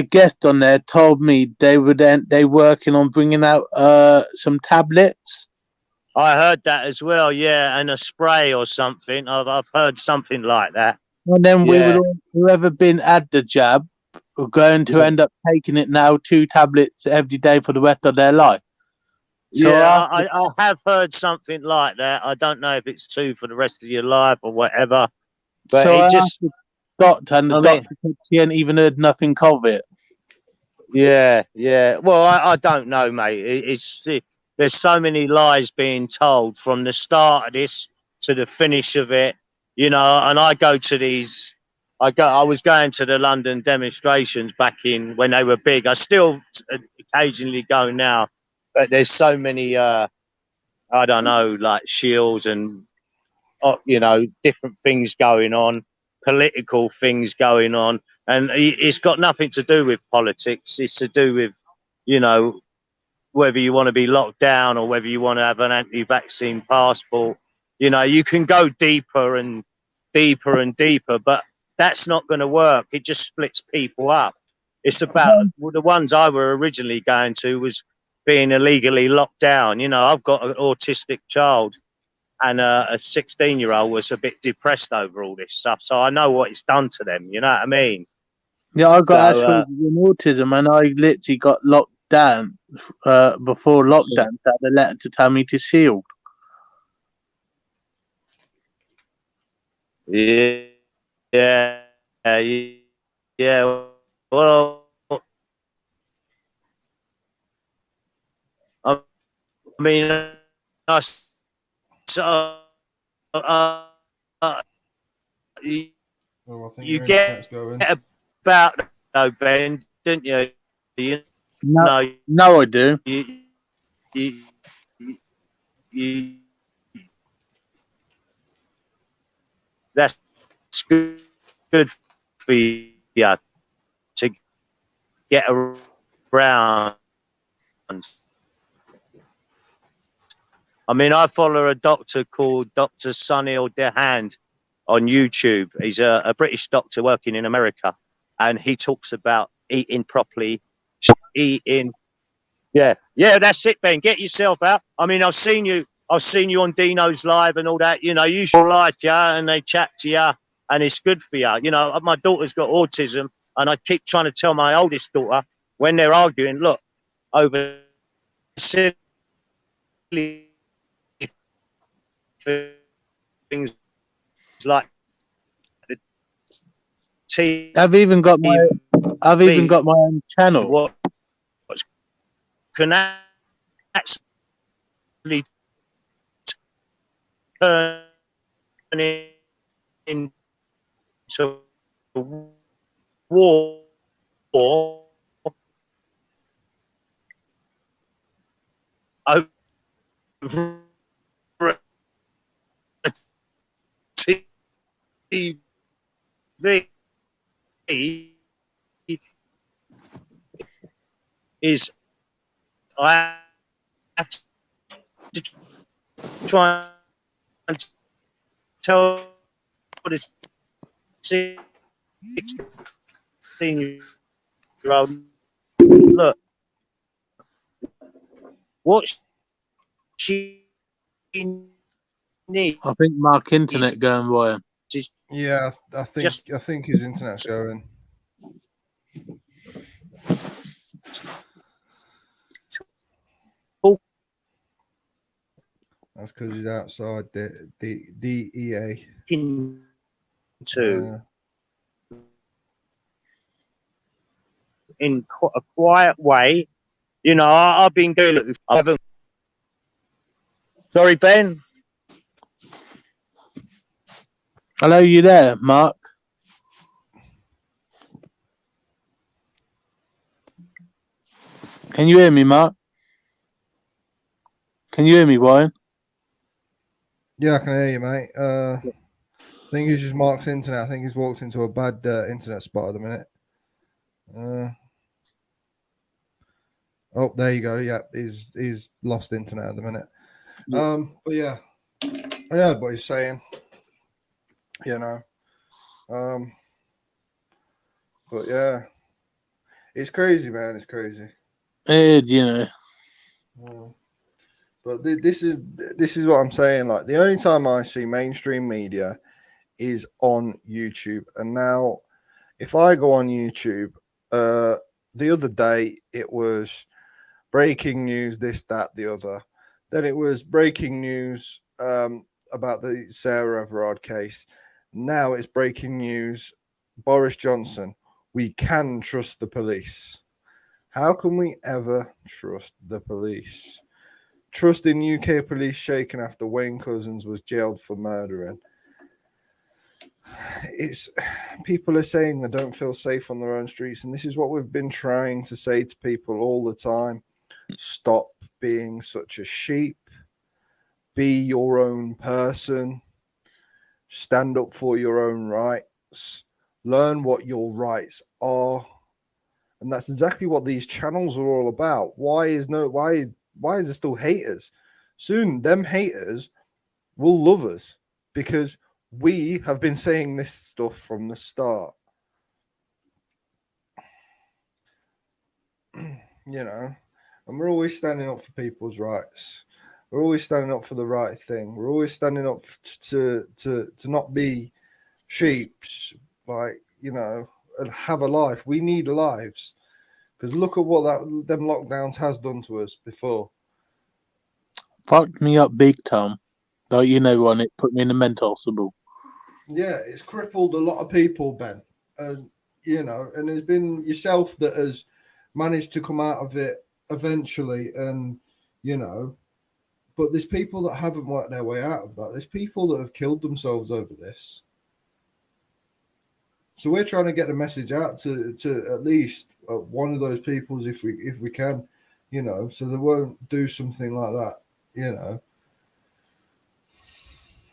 guest on there told me they working on bringing out some tablets. I heard that as well, and a spray or something. I've heard something like that. And then we would all, whoever been had the jab are going to end up taking it now, 2 tablets every day for the rest of their life. So I have heard something like that. I don't know if it's 2 for the rest of your life or whatever. But so it I just asked the doctor, and the doctor said she hadn't even heard nothing of it. Yeah. Well, I don't know, mate. There's so many lies being told from the start of this to the finish of it, and I go to these. I was going to the London demonstrations back in when they were big. I still occasionally go now, but there's so many. I don't know, like shields and different things going on, political things going on, and it's got nothing to do with politics. It's to do with, whether you want to be locked down or whether you want to have an anti-vaccine passport. You can go deeper and deeper and deeper, but that's not going to work. It just splits people up. It's about the ones I were originally going to was being illegally locked down. I've got an autistic child, and a 16-year-old was a bit depressed over all this stuff. So I know what it's done to them. You know what I mean? Yeah, I got Asperger's and autism, and I literally got locked down before lockdown. So I had a letter to tell me to seal. Yeah. Well, I mean, you get about though, Ben, didn't you? No, I do. That's good for you to get around. I mean, I follow a doctor called Dr. Sunil Dehand on YouTube. He's a British doctor working in America, and he talks about eating properly, eating. Yeah, that's it, Ben. Get yourself out. I mean, I've seen you on Dino's live and all that. You should like you, and they chat to you, and it's good for you. My daughter's got autism, and I keep trying to tell my oldest daughter when they're arguing, look, over silly things like the TV. I've even got my own channel. What can actually turn into war over TV is I have to try and tell this 16-year-old, look, what she needs. I think Mark internet going, Ryan. Yeah, I think his internet's going. That's because he's outside the DEA. In a quiet way, I've been doing it. Sorry, Ben. Hello, you there, Mark? Can you hear me, Mark? Can you hear me, Ryan? Yeah, I can hear you, mate. think he's just Mark's internet. I think he's walked into a bad internet spot at the minute. Oh, there you go. Yeah, he's lost internet at the minute. Yeah. But yeah, I heard what he's saying. You know, but yeah, it's crazy, man. It's crazy. You know. But this is what I'm saying. Like, the only time I see mainstream media is on YouTube, and now if I go on YouTube, the other day it was breaking news, this, that, the other. Then it was breaking news about the Sarah Everard case. Now it's breaking news, Boris Johnson. We can trust the police. How can we ever trust the police? Trust in UK police shaken after Wayne Couzens was jailed for murdering. It's people are saying they don't feel safe on their own streets, and this is what we've been trying to say to people all the time. Stop being such a sheep. Be your own person. Stand up for your own rights. Learn what your rights are. And that's exactly what these channels are all about. Why is there still haters? Soon them haters will love us because we have been saying this stuff from the start. You know, and we're always standing up for people's rights. We're always standing up for the right thing. We're always standing up to not be sheep, like, you know, and have a life. We need lives, because look at what them lockdowns has done to us before. Fucked me up big time. Though, you know, when it put me in a mental hospital. Yeah, it's crippled a lot of people, Ben. And, you know, and there's been yourself that has managed to come out of it eventually. And, you know, but there's people that haven't worked their way out of that. There's people that have killed themselves over this. So we're trying to get the message out to at least one of those peoples if we can, you know, so they won't do something like that, you know.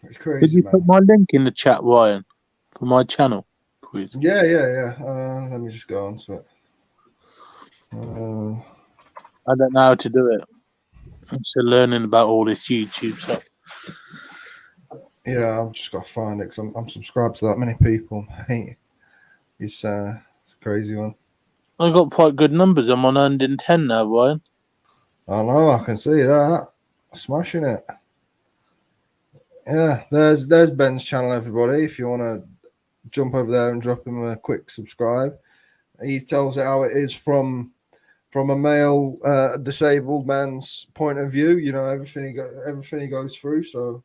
It's crazy, Did you man. put my link in the chat, Ryan, for my channel, please? Yeah. Let me just go on to it. I don't know how to do it. I'm still learning about all this YouTube stuff. Yeah, I've just got to find it because I'm subscribed to that many people. Hey, it's a crazy one. I got quite good numbers. I'm on 110 now, Ryan. I know, I can see that. Smashing it. Yeah, there's Ben's channel, everybody. If you want to jump over there and drop him a quick subscribe. He tells it how it is from a male disabled man's point of view. You know, everything he goes through. So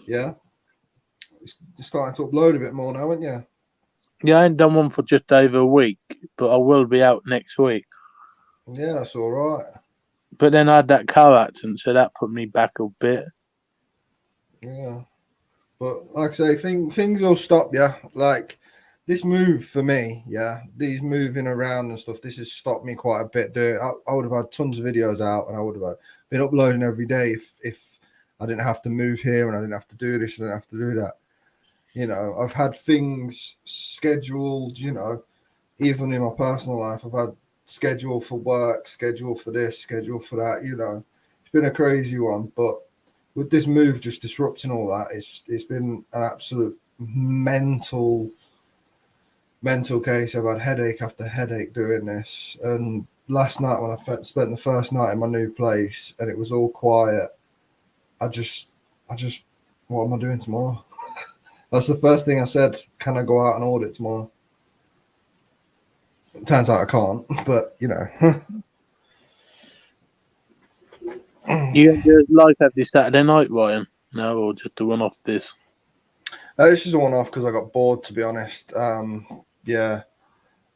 yeah, it's starting to upload a bit more now, aren't you? Yeah, I ain't done one for just over a week, but I will be out next week. Yeah, that's all right. But then I had that car accident, so that put me back a bit. Yeah, but like I say, things will stop. Yeah, like this move for me. Yeah, these moving around and stuff. This has stopped me quite a bit. I would have had tons of videos out, and I would have been uploading every day if I didn't have to move here and I didn't have to do this and I didn't have to do that. You know, I've had things scheduled. You know, even in my personal life, I've had schedule for work, schedule for this, schedule for that. You know, it's been a crazy one, but with this move just disrupting all that, it's been an absolute mental case. I've had headache after headache doing this, and last night when I spent the first night in my new place and it was all quiet, I just what am I doing tomorrow? That's the first thing I said. Can I go out and audit tomorrow? It turns out I can't, but you know. You going to do live every Saturday night, Ryan? No, or just to run off this? This is a one-off because I got bored, to be honest. Yeah,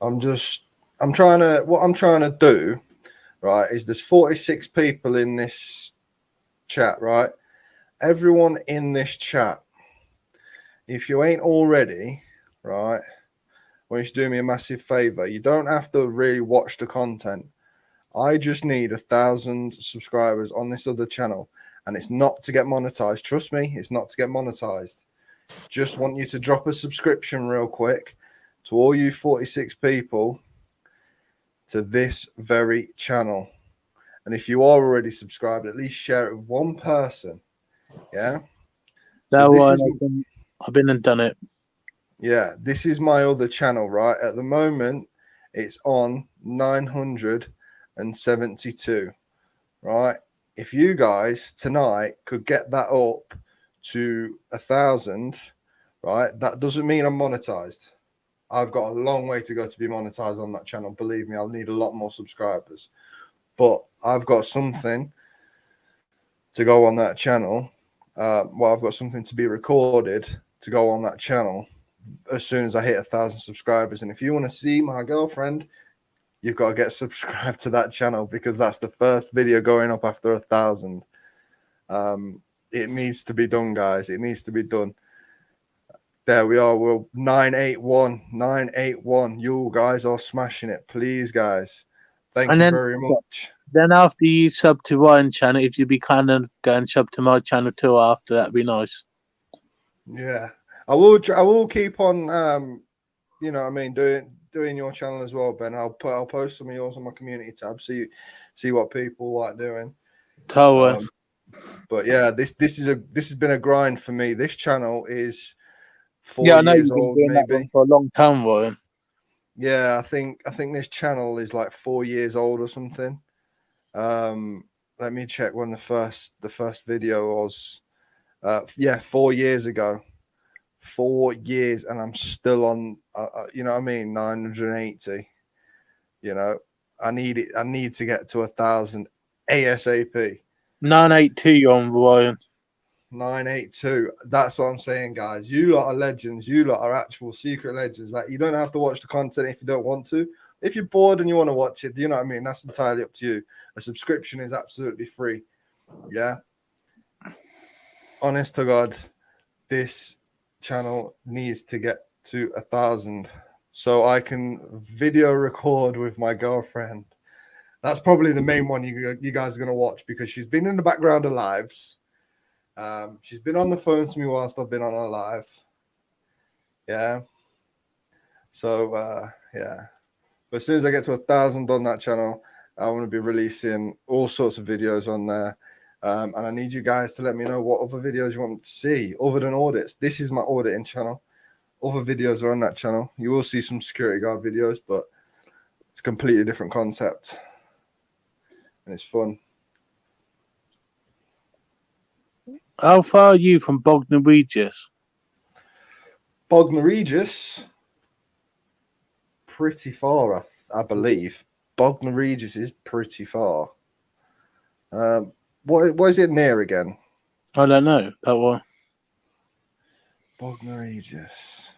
I'm trying to do, right, is there's 46 people in this chat, right? Everyone in this chat, if you ain't already, right, I want you to do me a massive favor. You don't have to really watch the content. I just need 1,000 subscribers on this other channel, and it's not to get monetized. Trust me, it's not to get monetized. just want you to drop a subscription real quick to all you 46 people to this very channel. And if you are already subscribed, at least share it with one person. Yeah. That So this one, is, I've been and done it. yeah, this is my other channel, right? At the moment, it's on 972, right? If you guys tonight could get that up to 1,000, right? That doesn't mean I'm monetized. I've got a long way to go to be monetized on that channel. Believe me, I'll need a lot more subscribers. But I've got something to go on that channel. Well, I've got something to be recorded to go on that channel as soon as I hit 1,000 subscribers. And if you want to see my girlfriend, you've got to get subscribed to that channel because that's the first video going up after 1,000. It needs to be done, guys. It needs to be done. There we are. We're 981. You guys are smashing it. Please, guys. Thank you very much. Then after you sub to Ryan's channel, if you be kind of go and sub to my channel too after, that'd be nice. Yeah. I will keep on you know what I mean, doing your channel as well, Ben. I'll post some of yours on my community tab, see what people like doing. But yeah, this has been a grind for me. This channel is 4 years old, maybe for a long time, Ryan. Yeah, I think this channel is like 4 years old or something. Let me check when the first video was. 4 years ago. 4 years, and I'm still on. You know what I mean? 980. You know, I need to get to 1,000 ASAP. 982 you're on, Ryan. 982. That's what I'm saying, guys. You lot are legends. You lot are actual secret legends. Like, you don't have to watch the content if you don't want to. If you're bored and you want to watch it, you know what I mean? That's entirely up to you. A subscription is absolutely free. Yeah. Honest to God, this channel needs to get to 1,000 so I can video record with my girlfriend. That's probably the main one you guys are going to watch because she's been in the background of lives. She's been on the phone to me whilst I've been on her live. Yeah. So, yeah. But as soon as I get to 1,000 on that channel, I want to be releasing all sorts of videos on there. And I need you guys to let me know what other videos you want to see other than audits. This is my auditing channel. Other videos are on that channel. You will see some security guard videos, but it's a completely different concept. And it's fun. How far are you from Bognor Regis? Bognor Regis? Pretty far, I believe. Bognor Regis is pretty far. What is it near again? I don't know. That one. Bognor Regis.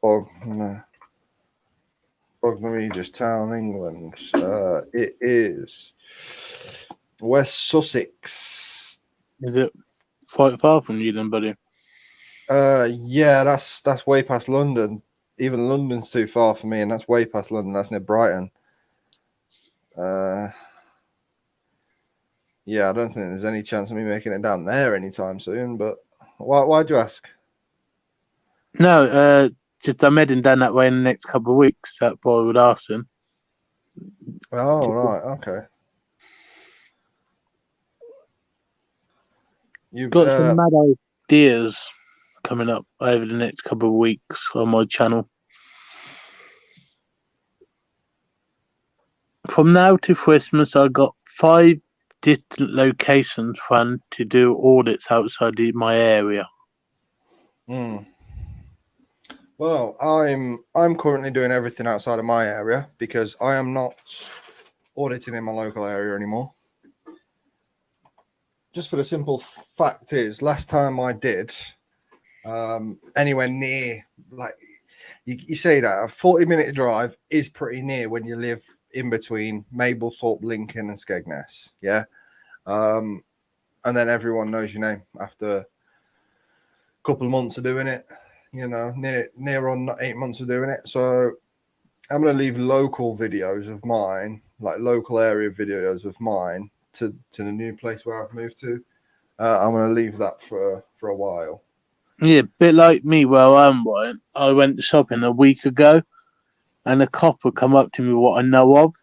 Bognor Regis town, England. It is West Sussex. Is it quite far from you then, buddy? Yeah, that's way past London. Even London's too far for me, and that's way past London. That's near Brighton. Yeah, I don't think there's any chance of me making it down there anytime soon. But why'd you ask? No, just I'm heading down that way in the next couple of weeks. That boy would ask him. Oh, right, okay. You've got some mad ideas coming up over the next couple of weeks on my channel. From now to Christmas, I got 5 distant locations planned to do audits outside my area. Well, I'm currently doing everything outside of my area because I am not auditing in my local area anymore. Just for the simple fact is, last time I did anywhere near, like you say that a 40-minute drive is pretty near when you live in between Mablethorpe, Lincoln, and Skegness. Yeah. And then everyone knows your name after a couple of months of doing it, you know, near on 8 months of doing it. So I'm going to leave local videos of mine, like local area videos of mine to the new place where I've moved to. I'm going to leave that for a while. Yeah, a bit like me where I'm right. I went shopping a week ago and a cop would come up to me what I know of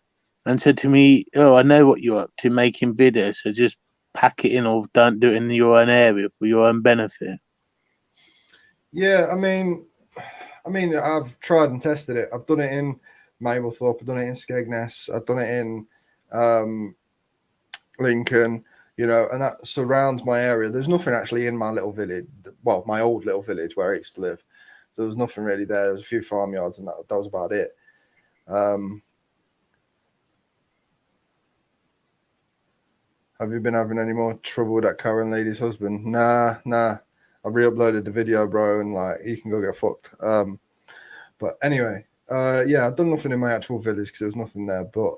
and said to me, "Oh, I know what you're up to, making videos, so just pack it in or don't do it in your own area for your own benefit." Yeah, I mean, I've tried and tested it. I've done it in Mablethorpe, I've done it in Skegness, I've done it in Lincoln, you know, and that surrounds my area. There's nothing actually in my little village, well, my old little village where I used to live. So there was nothing really there. There was a few farmyards, and that was about it. Have you been having any more trouble with that Karen lady's husband? Nah. I've re-uploaded the video, bro, and like he can go get fucked. But anyway, yeah, I've done nothing in my actual village because there was nothing there. But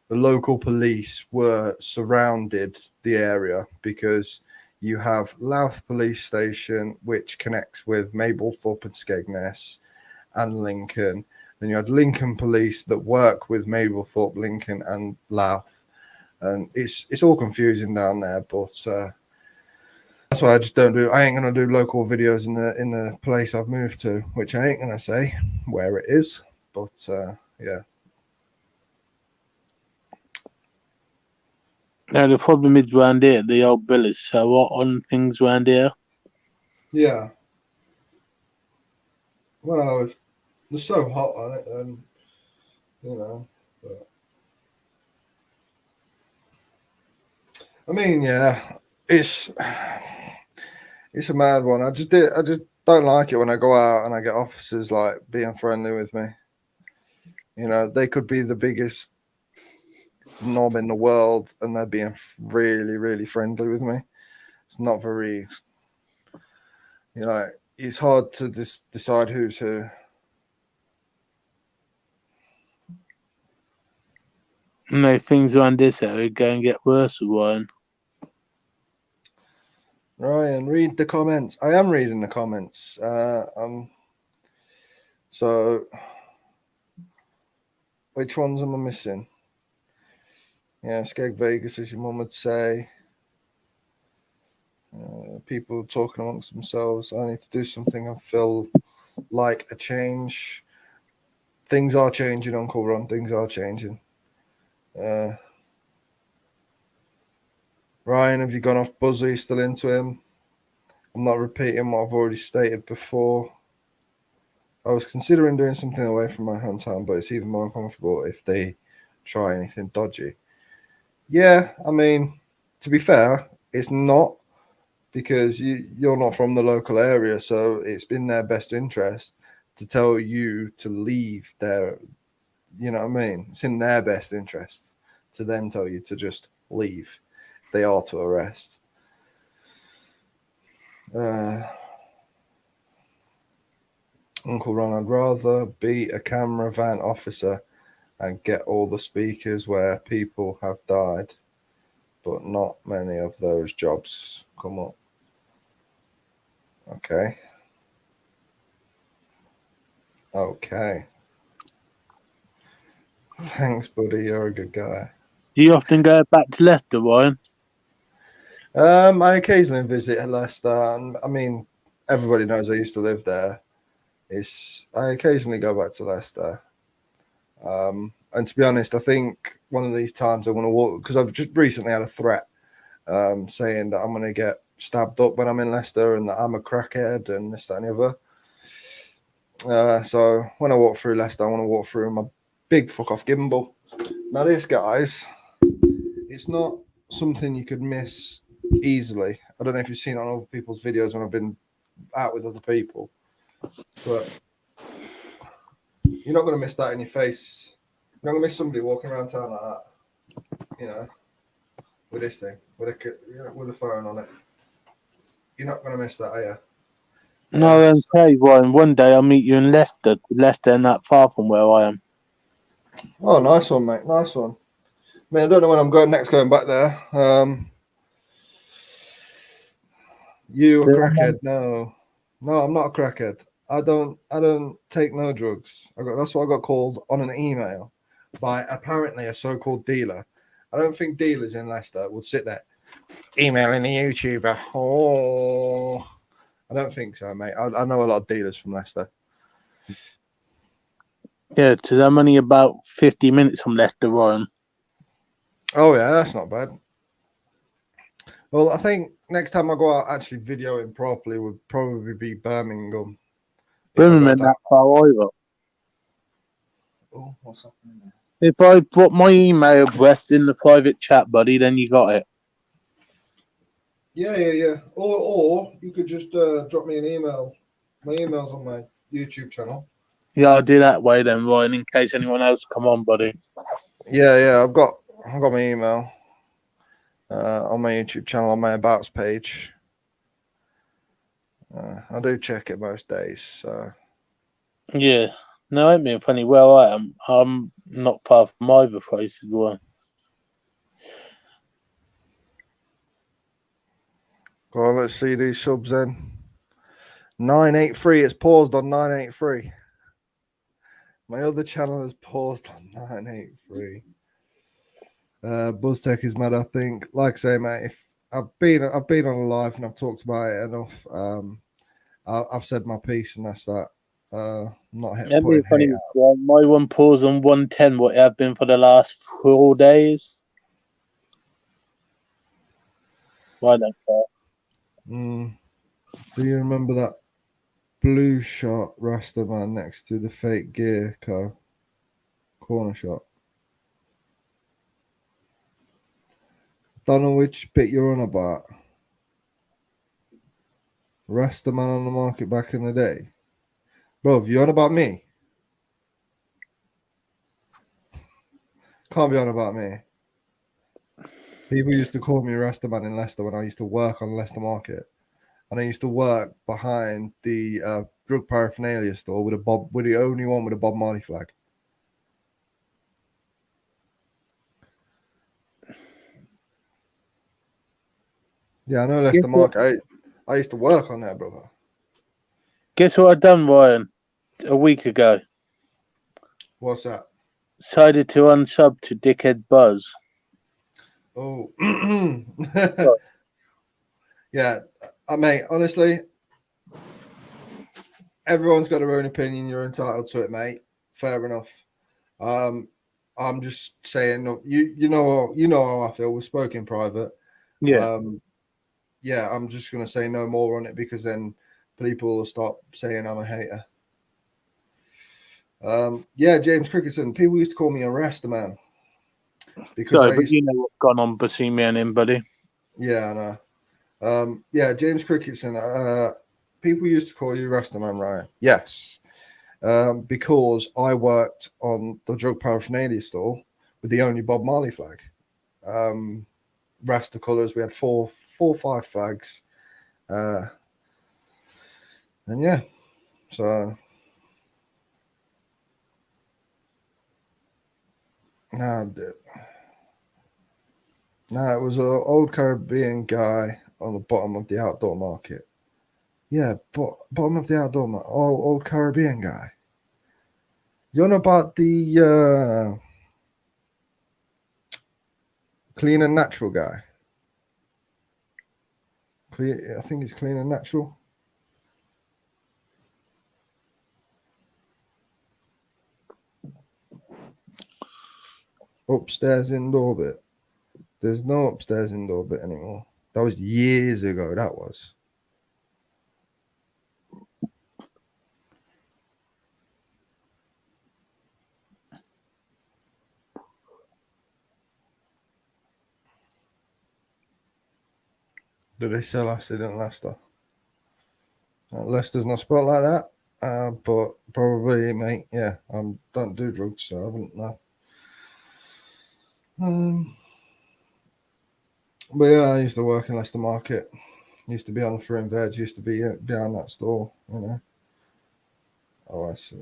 the local police were surrounded the area because you have Louth Police Station, which connects with Mablethorpe and Skegness and Lincoln. Then you had Lincoln Police that work with Mablethorpe, Lincoln, and Louth. And it's all confusing down there, but that's why I just don't do. I ain't gonna do local videos in the place I've moved to, which I ain't gonna say where it is. But yeah. Now the problem is round here, the old village. So what on things round here? Yeah. Well, if they're so hot on it, then you know. But I mean, yeah, it's a mad one. I just don't like it when I go out and I get officers like being friendly with me. You know, they could be the biggest knob in the world and they're being really, really friendly with me. It's not very, you know, it's hard to decide who's who. No, things around this area go and get worse, Ryan. Ryan, read the comments. I am reading the comments. So which ones am I missing? Yeah, Skeg Vegas, as your mum would say. People talking amongst themselves. I need to do something. I feel like a change. Things are changing, Uncle Ron. Things are changing. Ryan, have you gone off buzzer? Are you still into him? I'm not repeating what I've already stated before. I was considering doing something away from my hometown, but it's even more uncomfortable if they try anything dodgy. Yeah, I mean, to be fair, it's not because you're not from the local area, so it's in their best interest to tell you to leave their, you know what I mean? It's in their best interest to then tell you to just leave if they are to arrest. Uncle Ron, I'd rather be a camera van officer and get all the speakers where people have died, but not many of those jobs come up. Okay. Thanks, buddy. You're a good guy. Do you often go back to Leicester, Ryan? I occasionally visit Leicester, and I mean, everybody knows I used to live there. I occasionally go back to Leicester. And to be honest, I think one of these times I want to walk because I've just recently had a threat saying that I'm going to get stabbed up when I'm in Leicester and that I'm a crackhead and this, that, and the other. So when I walk through Leicester, I want to walk through my big fuck off gimbal. Now, this, guys, it's not something you could miss easily. I don't know if you've seen it on other people's videos when I've been out with other people, but you're not going to miss that in your face. You're not going to miss somebody walking around town like that, you know, with this thing, with a phone on it. You're not going to miss that, are you? No, I'm sorry, Ryan. One day I'll meet you in Leicester. Leicester not far from where I am. Oh, nice one, mate. Nice one. I mean, I don't know when I'm going back there. You a crackhead? No, I'm not a crackhead. I don't take no drugs. That's what I got called on an email by apparently a so-called dealer. I don't think dealers in Leicester would sit there Emailing a YouTuber. Oh, I don't think so, mate. I know a lot of dealers from Leicester. Yeah, because I'm only about 50 minutes from Leicester, Ryan. Oh, yeah, that's not bad. Well, I think next time I go out actually videoing properly would probably be Birmingham. Birmingham that far either. Oh, what's happening there? If I put my email address in the private chat, buddy, then you got it. Yeah. Or you could just drop me an email. My email's on my YouTube channel. Yeah, I'll do that way then, Ryan, in case anyone else come on, buddy. Yeah. I've got my email on my YouTube channel on my Abouts page. I do check it most days. So Yeah. No, I ain't being funny. Where I am, I'm not far from either place as well. go on, let's see these subs then. 983. It's paused on 983. My other channel is paused on 983. BuzzTech is mad, I think. Like I say, mate, if I've been on a live and I've talked about it enough. I've said my piece and that's that. I'm not That'd be putting funny. hate out. Well, my one pause on 110, what it have been for the last 4 days. Why don't care? Do you remember that blue shot Rasta man next to the fake gear corner shot? Don't know which bit you're on about. Rasta man on the market back in the day. Bro, you on about me? Can't be on about me. People used to call me Rasta man in Leicester when I used to work on Leicester Market. And I used to work behind the drug paraphernalia store with the only one with a Bob Marley flag. Yeah, I know Leicester Market. I used to work on there, brother. Guess what I done, Ryan, a week ago? What's that? Decided to unsub to Dickhead Buzz. Oh, yeah, mate. Honestly, everyone's got their own opinion. You're entitled to it, mate. Fair enough. I'm just saying. You know how I feel. We've spoken in private. Yeah. Yeah. I'm just gonna say no more on it because then people will start saying I'm a hater. Yeah, James Cricketson. People used to call me a Rasta man because Sorry, but you know what's gone on between me and him, buddy. Yeah, I know. Yeah, James Cricketson. People used to call you Rastaman, Ryan. Yes. Because I worked on the drug paraphernalia store with the only Bob Marley flag. Rasta colours. We had four, 5 flags. And yeah, so no, it was an old Caribbean guy on the bottom of the outdoor market. Yeah, bottom of the outdoor market, old Caribbean guy. You know about the clean and natural guy? I think it's clean and natural. Upstairs indoor bit. There's no upstairs indoor bit anymore. That was years ago. That was. Do they sell acid in Leicester? Leicester's not spelled like that, but probably, mate. Yeah, I don't do drugs, so I wouldn't know. But yeah, I used to work in Leicester Market. Used to be on the fruit and veg. Used to be behind that store, you know. Oh, I see.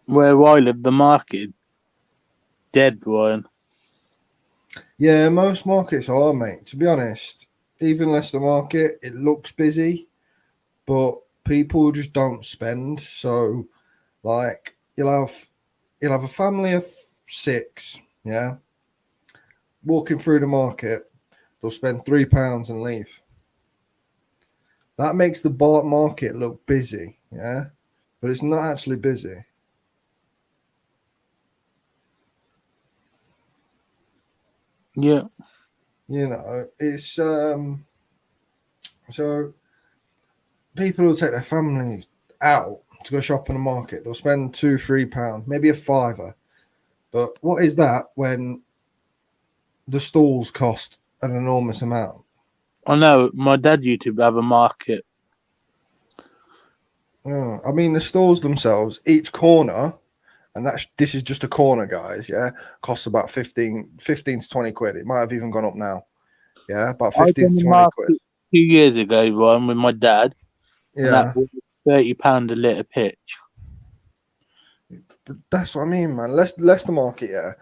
Where I live, the market dead, Ryan. Yeah, most markets are, mate. To be honest, even Leicester Market, it looks busy, but people just don't spend. So, like, you'll have He'll have a family of 6, yeah, walking through the market. They'll spend £3 and leave. That makes the market look busy, yeah, but it's not actually busy. Yeah. You know, it's so people will take their family out to go shop in the market. They'll spend £2-3, maybe a £5. But what is that when the stalls cost an enormous amount? I know. My dad used to have a market. I mean, the stalls themselves, each corner, and this is just a corner, guys, yeah, costs about 15 to 20 quid. It might have even gone up now. Yeah, about I 15 done to a 20 quid. market 2 years ago, Ryan, with my dad, and that Yeah, was £30 a litre pitch. but that's what I mean, man. Leicester Market, yeah.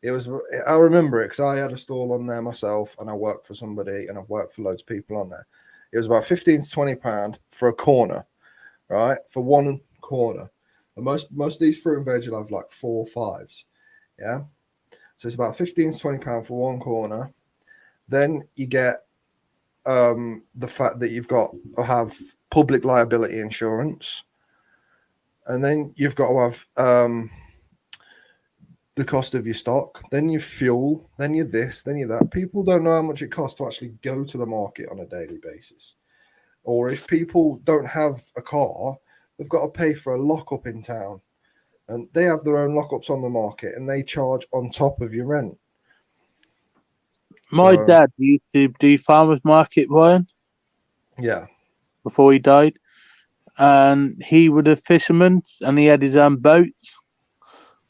It was. I remember it because I had a stall on there myself, and I worked for somebody, and I've worked for loads of people on there. It was about 15 to 20 pound for a corner, right? For one corner. And most of these fruit and veg will have like 4 or 5s, yeah. So it's about 15 to 20 pound for one corner. Then you get the fact that you've got to have public liability insurance, and then you've got to have the cost of your stock, then your fuel, then your this, then your that. People don't know how much it costs to actually go to the market on a daily basis. Or if people don't have a car, they've got to pay for a lockup in town. And they have their own lockups on the market and they charge on top of your rent. My So, dad used to do farmers market, Ryan, yeah. before he died. And he was a fisherman and he had his own boats.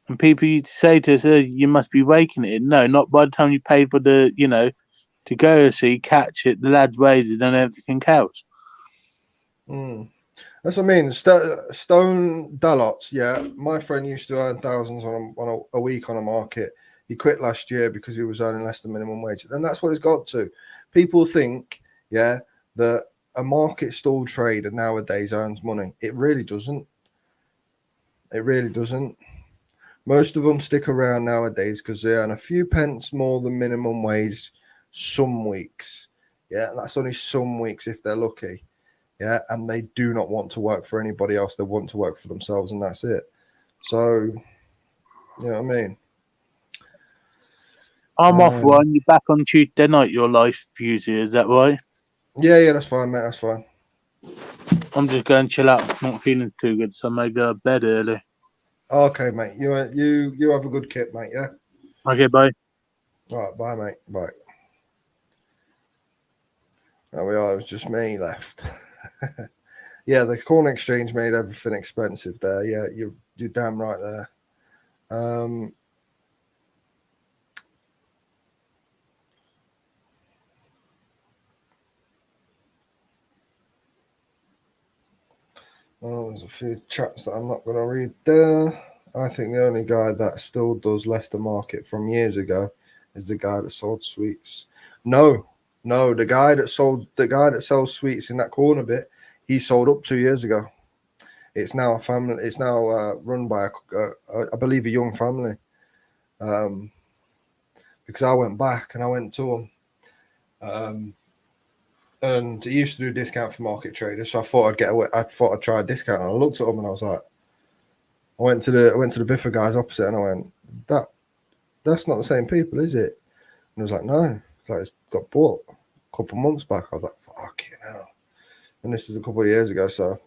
And people used to say to us, you must be raking it in. No, not by the time you pay for the, to go see, catch it, the lads raise it and everything else. That's what I mean. Stone Dallots, yeah. My friend used to earn thousands on a week on a market. He quit last year because he was earning less than minimum wage. And that's what it's got to. People think, yeah, that a market stall trader nowadays earns money. It really doesn't. It really doesn't. Most of them stick around nowadays because they earn a few pence more than minimum wage some weeks. Yeah, and that's only some weeks if they're lucky. Yeah, and they do not want to work for anybody else. They want to work for themselves, and that's it. So, you know what I mean? I'm off, Ryan. You're back on Tuesday night, your life usually, is that right? Yeah, that's fine, mate. That's fine. I'm just going to chill out. Not feeling too good, so I may go to bed early. Okay, mate. You have a good kip, mate. Yeah. Okay, bye. All right, bye, mate. Bye. There we are. It was just me left. Yeah, the corn exchange made everything expensive there. Yeah, you're damn right there. There's a few chats that I'm not going to read there. I think the only guy that still does Leicester Market from years ago is the guy that sold sweets. No, the guy that sells sweets in that corner bit, he sold up 2 years ago. It's now a family. It's now run by I believe a young family. Because I went back and I went to him. And he used to do a discount for market traders, so I thought I'd get away. I thought I'd try a discount. And I looked at him and I was like, I went to the Biffa guys opposite and I went, that's not the same people, is it? And he was like, no. It's like, it's got bought a couple months back. I was like, fucking hell. And this was a couple of years ago, so.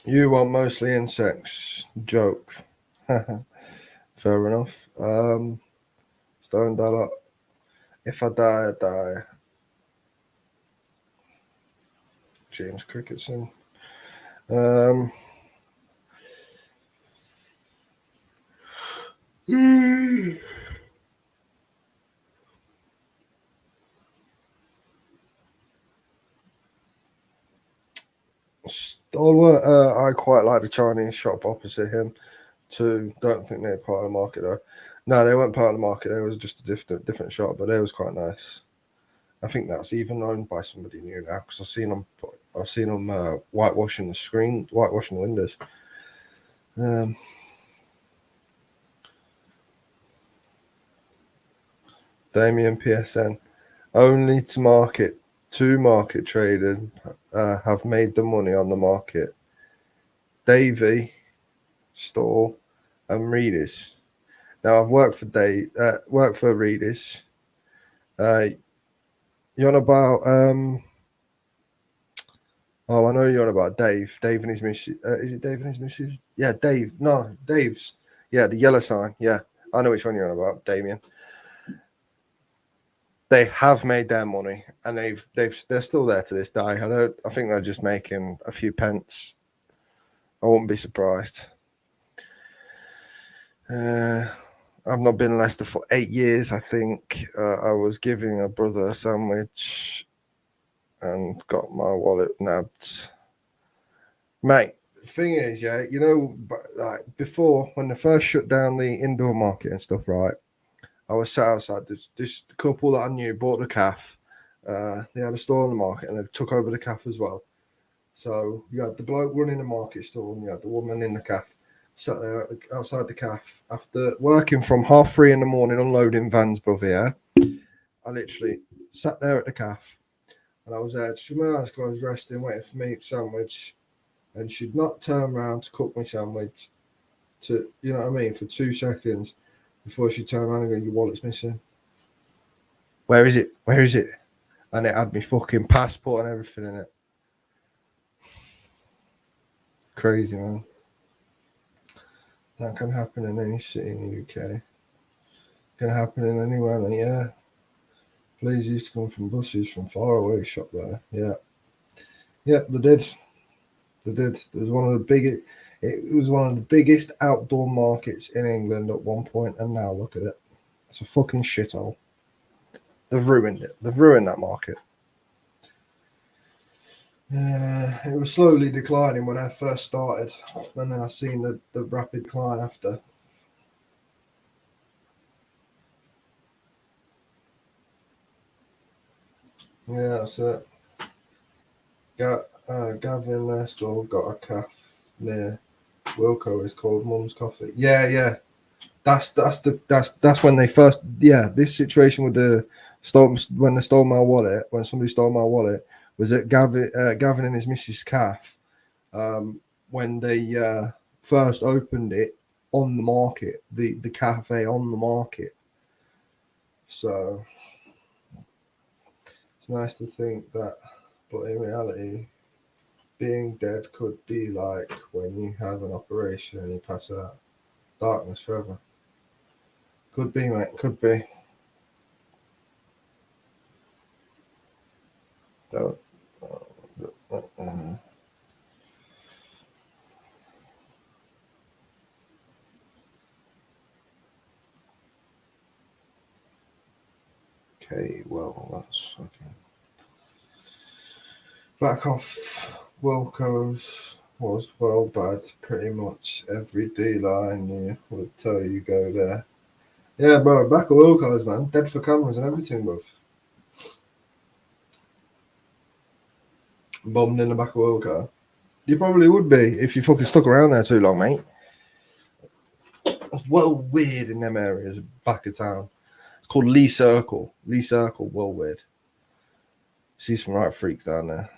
You want mostly insects. Joke. Fair enough. Stone Dollar. If I die, I die. James Cricketson. Stalwart, I quite like the Chinese shop opposite him too. Don't think they're part of the market though. No, they weren't part of the market. It was just a different shop, but it was quite nice. I think that's even owned by somebody new now because I've seen them. I've seen them whitewashing the screen, whitewashing the windows. Damien PSN. Only to market traders have made the money on the market. Davey, Store, and Readers. Now I've worked for Readers. You're on about I know you're on about Dave. Dave and his missus. Is it Dave and his missus? Yeah, Dave. No, Dave's. Yeah, the yellow sign. Yeah, I know which one you're on about, Damien. They have made their money, and they're still there to this day. I think they're just making a few pence. I wouldn't be surprised. I've not been in Leicester for 8 years. I think I was giving a brother a sandwich and got my wallet nabbed. Mate, the thing is, yeah, you know, like before when they first shut down the indoor market and stuff, right? I was sat outside. This couple that I knew bought the calf. They had a store on the market and they took over the calf as well. So you had the bloke running the market store and you had the woman in the calf. Sat there outside the calf after working from 3:30 in the morning unloading vans, brother. Yeah, I literally sat there at the calf and I was there just with my eyes closed, resting, waiting for me sandwich. And she'd not turn around to cook my sandwich to, you know what I mean, for 2 seconds before she turned around and go, your wallet's missing. Where is it? Where is it? And it had my fucking passport and everything in it. Crazy, man. That can happen in any city in the UK. Can happen in anywhere, mate, yeah. Planes used to come from buses from far away, shop there. Yeah. Yep, they did. They did. It was one of the biggest outdoor markets in England at one point, and now look at it. It's a fucking shithole. They've ruined it. They've ruined that market. It was slowly declining when I first started, and then I seen the rapid decline after. Yeah, that's it. Gavin Nestor got a calf near Wilco. Is called Mum's Coffee. Yeah. That's when they first. Yeah, this situation with when they stole my wallet. When somebody stole my wallet was at Gavin and his missus calf. When they first opened it on the market, the cafe on the market. So it's nice to think that, but in reality, being dead could be like when you have an operation and you pass out. Darkness forever. Could be, mate. Could be. Don't. Okay, well, that's okay. Back off Wilco's was well bad. Pretty much every dealer I knew would tell you go there. Yeah, bro, back of Wilco's, man. Dead for cameras and everything, bro. Bombed in the back of Wilco. You probably would be if you fucking stuck around there too long, mate. It's well weird in them areas, back of town. It's called Lee Circle. Lee Circle, well weird. See some right freaks down there.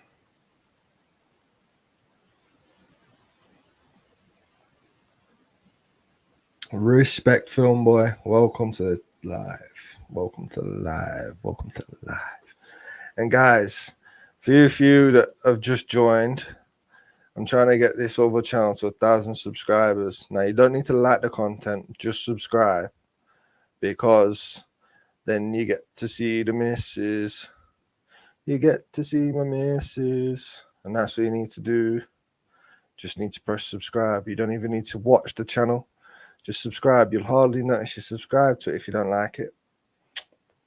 Respect, film boy. Welcome to live. Welcome to live. Welcome to live. And guys, for you few that have just joined, I'm trying to get this other channel to 1,000 subscribers. Now, you don't need to like the content, just subscribe, because then you get to see the missus. You get to see my missus, and that's what you need to do. Just need to press subscribe. You don't even need to watch the channel. Just subscribe. You'll hardly notice you subscribe to it if you don't like it.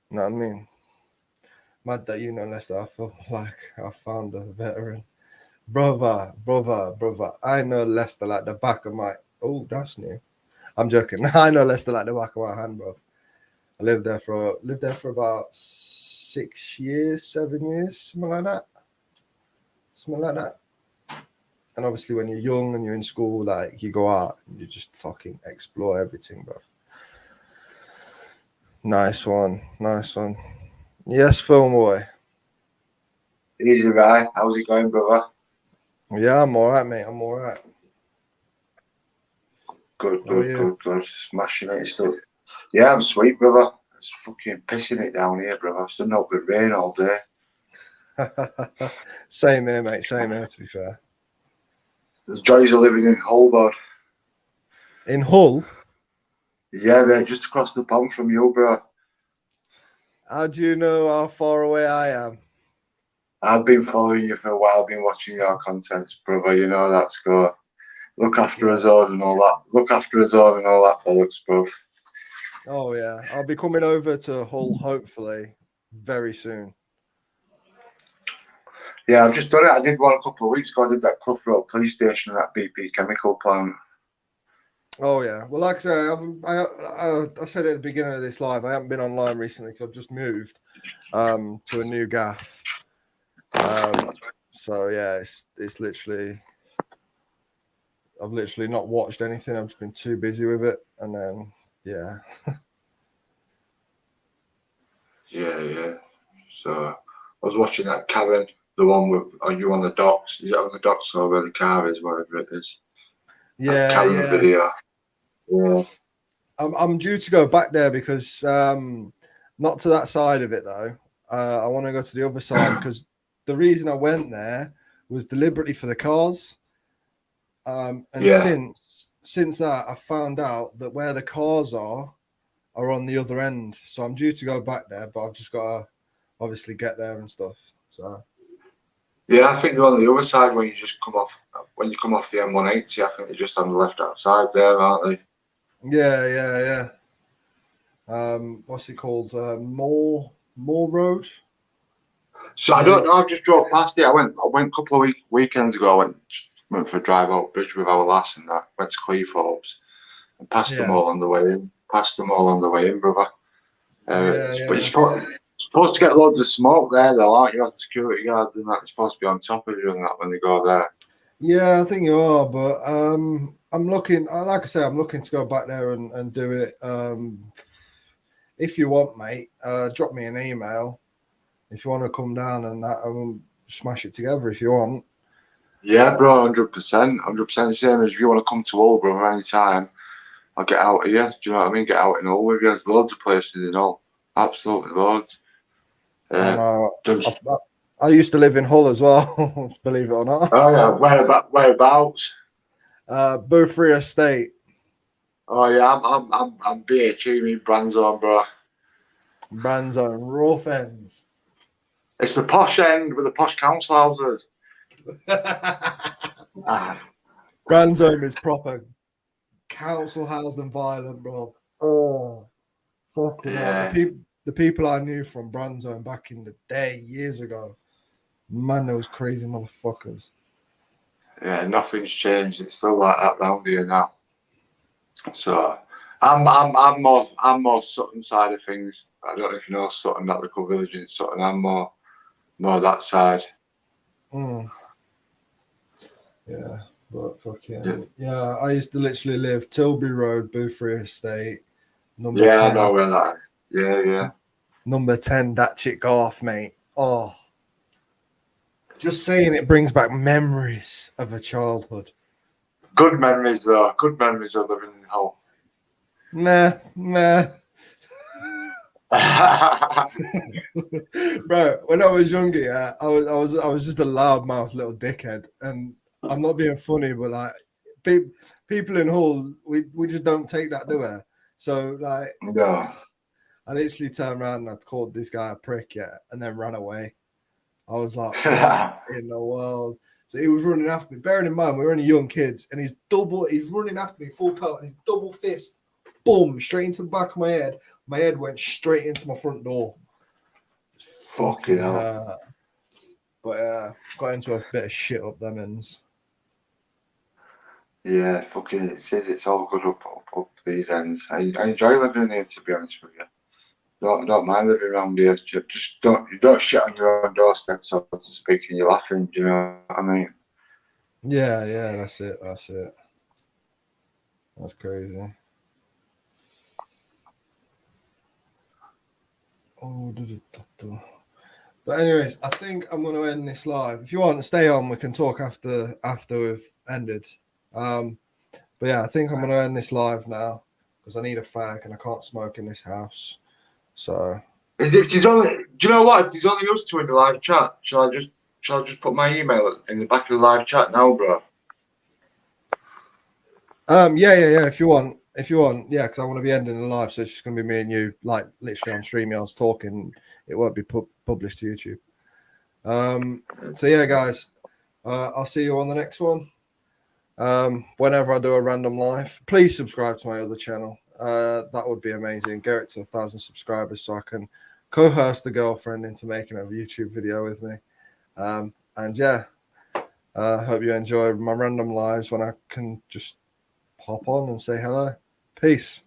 You know what I mean? Mad that you know, Lester. I feel like I found a veteran. Brother. I know Leicester like the back of my... Oh, that's new. I'm joking. I know Leicester like the back of my hand, bro. I lived there for about 6 years, 7 years, something like that. something like that. And obviously, when you're young and you're in school, like you go out and you just fucking explore everything, bro. Nice one. Yes, film boy. Easy, right? How's it going, brother? Yeah, I'm all right, mate. I'm all right. Good. How are you? Smashing it still. Yeah, I'm sweet, brother. It's fucking pissing it down here, brother. It's not good rain all day. Same here, mate. Same here, to be fair. The joys of living in Hull, bud. In Hull? Yeah, mate, just across the pond from you, bro. How do you know how far away I am? I've been following you for a while, been watching your contents, brother. You know that's good. Look after us all and all that. Bollocks, bro. Oh, yeah. I'll be coming over to Hull, hopefully, very soon. Yeah, I've just done it. I did one a couple of weeks ago. I did that Clough Road police station at that BP chemical plant. Oh, yeah. Well, like I say, I said at the beginning of this live, I haven't been online recently because I've just moved to a new gaff. So, yeah, it's literally... I've literally not watched anything. I've just been too busy with it. And then, yeah. Yeah. So I was watching that Karen, the one with Are You on the Docks? Is it on the docks or where the car is, whatever it is? Yeah, Karen yeah. video. Yeah. I'm due to go back there because not to that side of it though. I want to go to the other side because the reason I went there was deliberately for the cars. And since that, I found out that where the cars are on the other end. So I'm due to go back there, but I've just got to obviously get there and stuff. So Yeah, I think they're on the other side when you come off the M180. I think they're just on the left hand side there, aren't they? Yeah. What's it called? Moore Road. So I don't know. I just drove past it. I went a couple of weekends ago. I went for a drive out bridge with our lass and that. Went to Cleethorpes and passed them all on the way in. Brother. But you're supposed to get loads of smoke there, though, aren't you? The security guards and that. They're supposed to be on top of you and that when they go there. Yeah, I think you are, but I'm looking. Like I say, I'm looking to go back there and do it. If you want, mate, drop me an email. If you want to come down and that, we'll smash it together if you want. Yeah, bro, 100%. The same as if you want to come to Hull, brother, anytime. I'll get out of you. Do you know what I mean? Get out in Hull with you. There's loads of places in Hull. Absolutely loads. I used to live in Hull as well, believe it or not. Oh yeah, whereabouts? Beaufort Estate. Oh yeah, I'm BHE, me Brandzone, bro. Brandzone, rough ends. It's the posh end with the posh council houses. Brandzone is proper council housed and violent, bro. Oh, fucking hell. The people I knew from Brandzone back in the day, years ago, man, those crazy motherfuckers. Yeah, nothing's changed. It's still like that round here now. So I'm more Sutton side of things. I don't know if you know Sutton, that little village in Sutton. I'm more that side. Yeah, but fucking yeah. I used to literally live Tilbury Road, Beaufort Estate, number 10. I know where that is. Yeah. Number 10, Datchet Garth, mate. Oh, just saying it brings back memories of a childhood. Good memories though. Good memories of living in Hull. Meh. Bro, when I was younger, yeah, I was just a loudmouth little dickhead, and I'm not being funny, but like people in Hull, we just don't take that, do we? So like, I literally turned around and I called this guy a prick, yeah, and then ran away. I was like, what in the world? So he was running after me. Bearing in mind, we were only young kids, and he's running after me full pelt, and his double fist, boom, straight into the back of my head. My head went straight into my front door. Fucking hell. But yeah, got into a bit of shit up them ends. Yeah, fucking, it says it's all good up these ends. I enjoy living in here, to be honest with you. I don't mind living around here. Just don't shit on your own doorstep, so to speak, and you're laughing. Do you know what I mean? Yeah, that's it. That's crazy. Oh, but anyways, I think I'm going to end this live. If you want to stay on, we can talk after we've ended. But yeah, I think I'm going to end this live now because I need a fag and I can't smoke in this house. So If there's only, do you know what? If there's only us two in the live chat, shall I just put my email in the back of the live chat now, bro? yeah. If you want, yeah, because I want to be ending the live, so it's just going to be me and you, like literally on StreamYards talking. It won't be published to YouTube. So yeah, guys, I'll see you on the next one. Whenever I do a random live, please subscribe to my other channel. That would be amazing. Get it to 1,000 subscribers so I can coerce the girlfriend into making a YouTube video with me. And yeah, hope you enjoy my random lives when I can just pop on and say hello. Peace.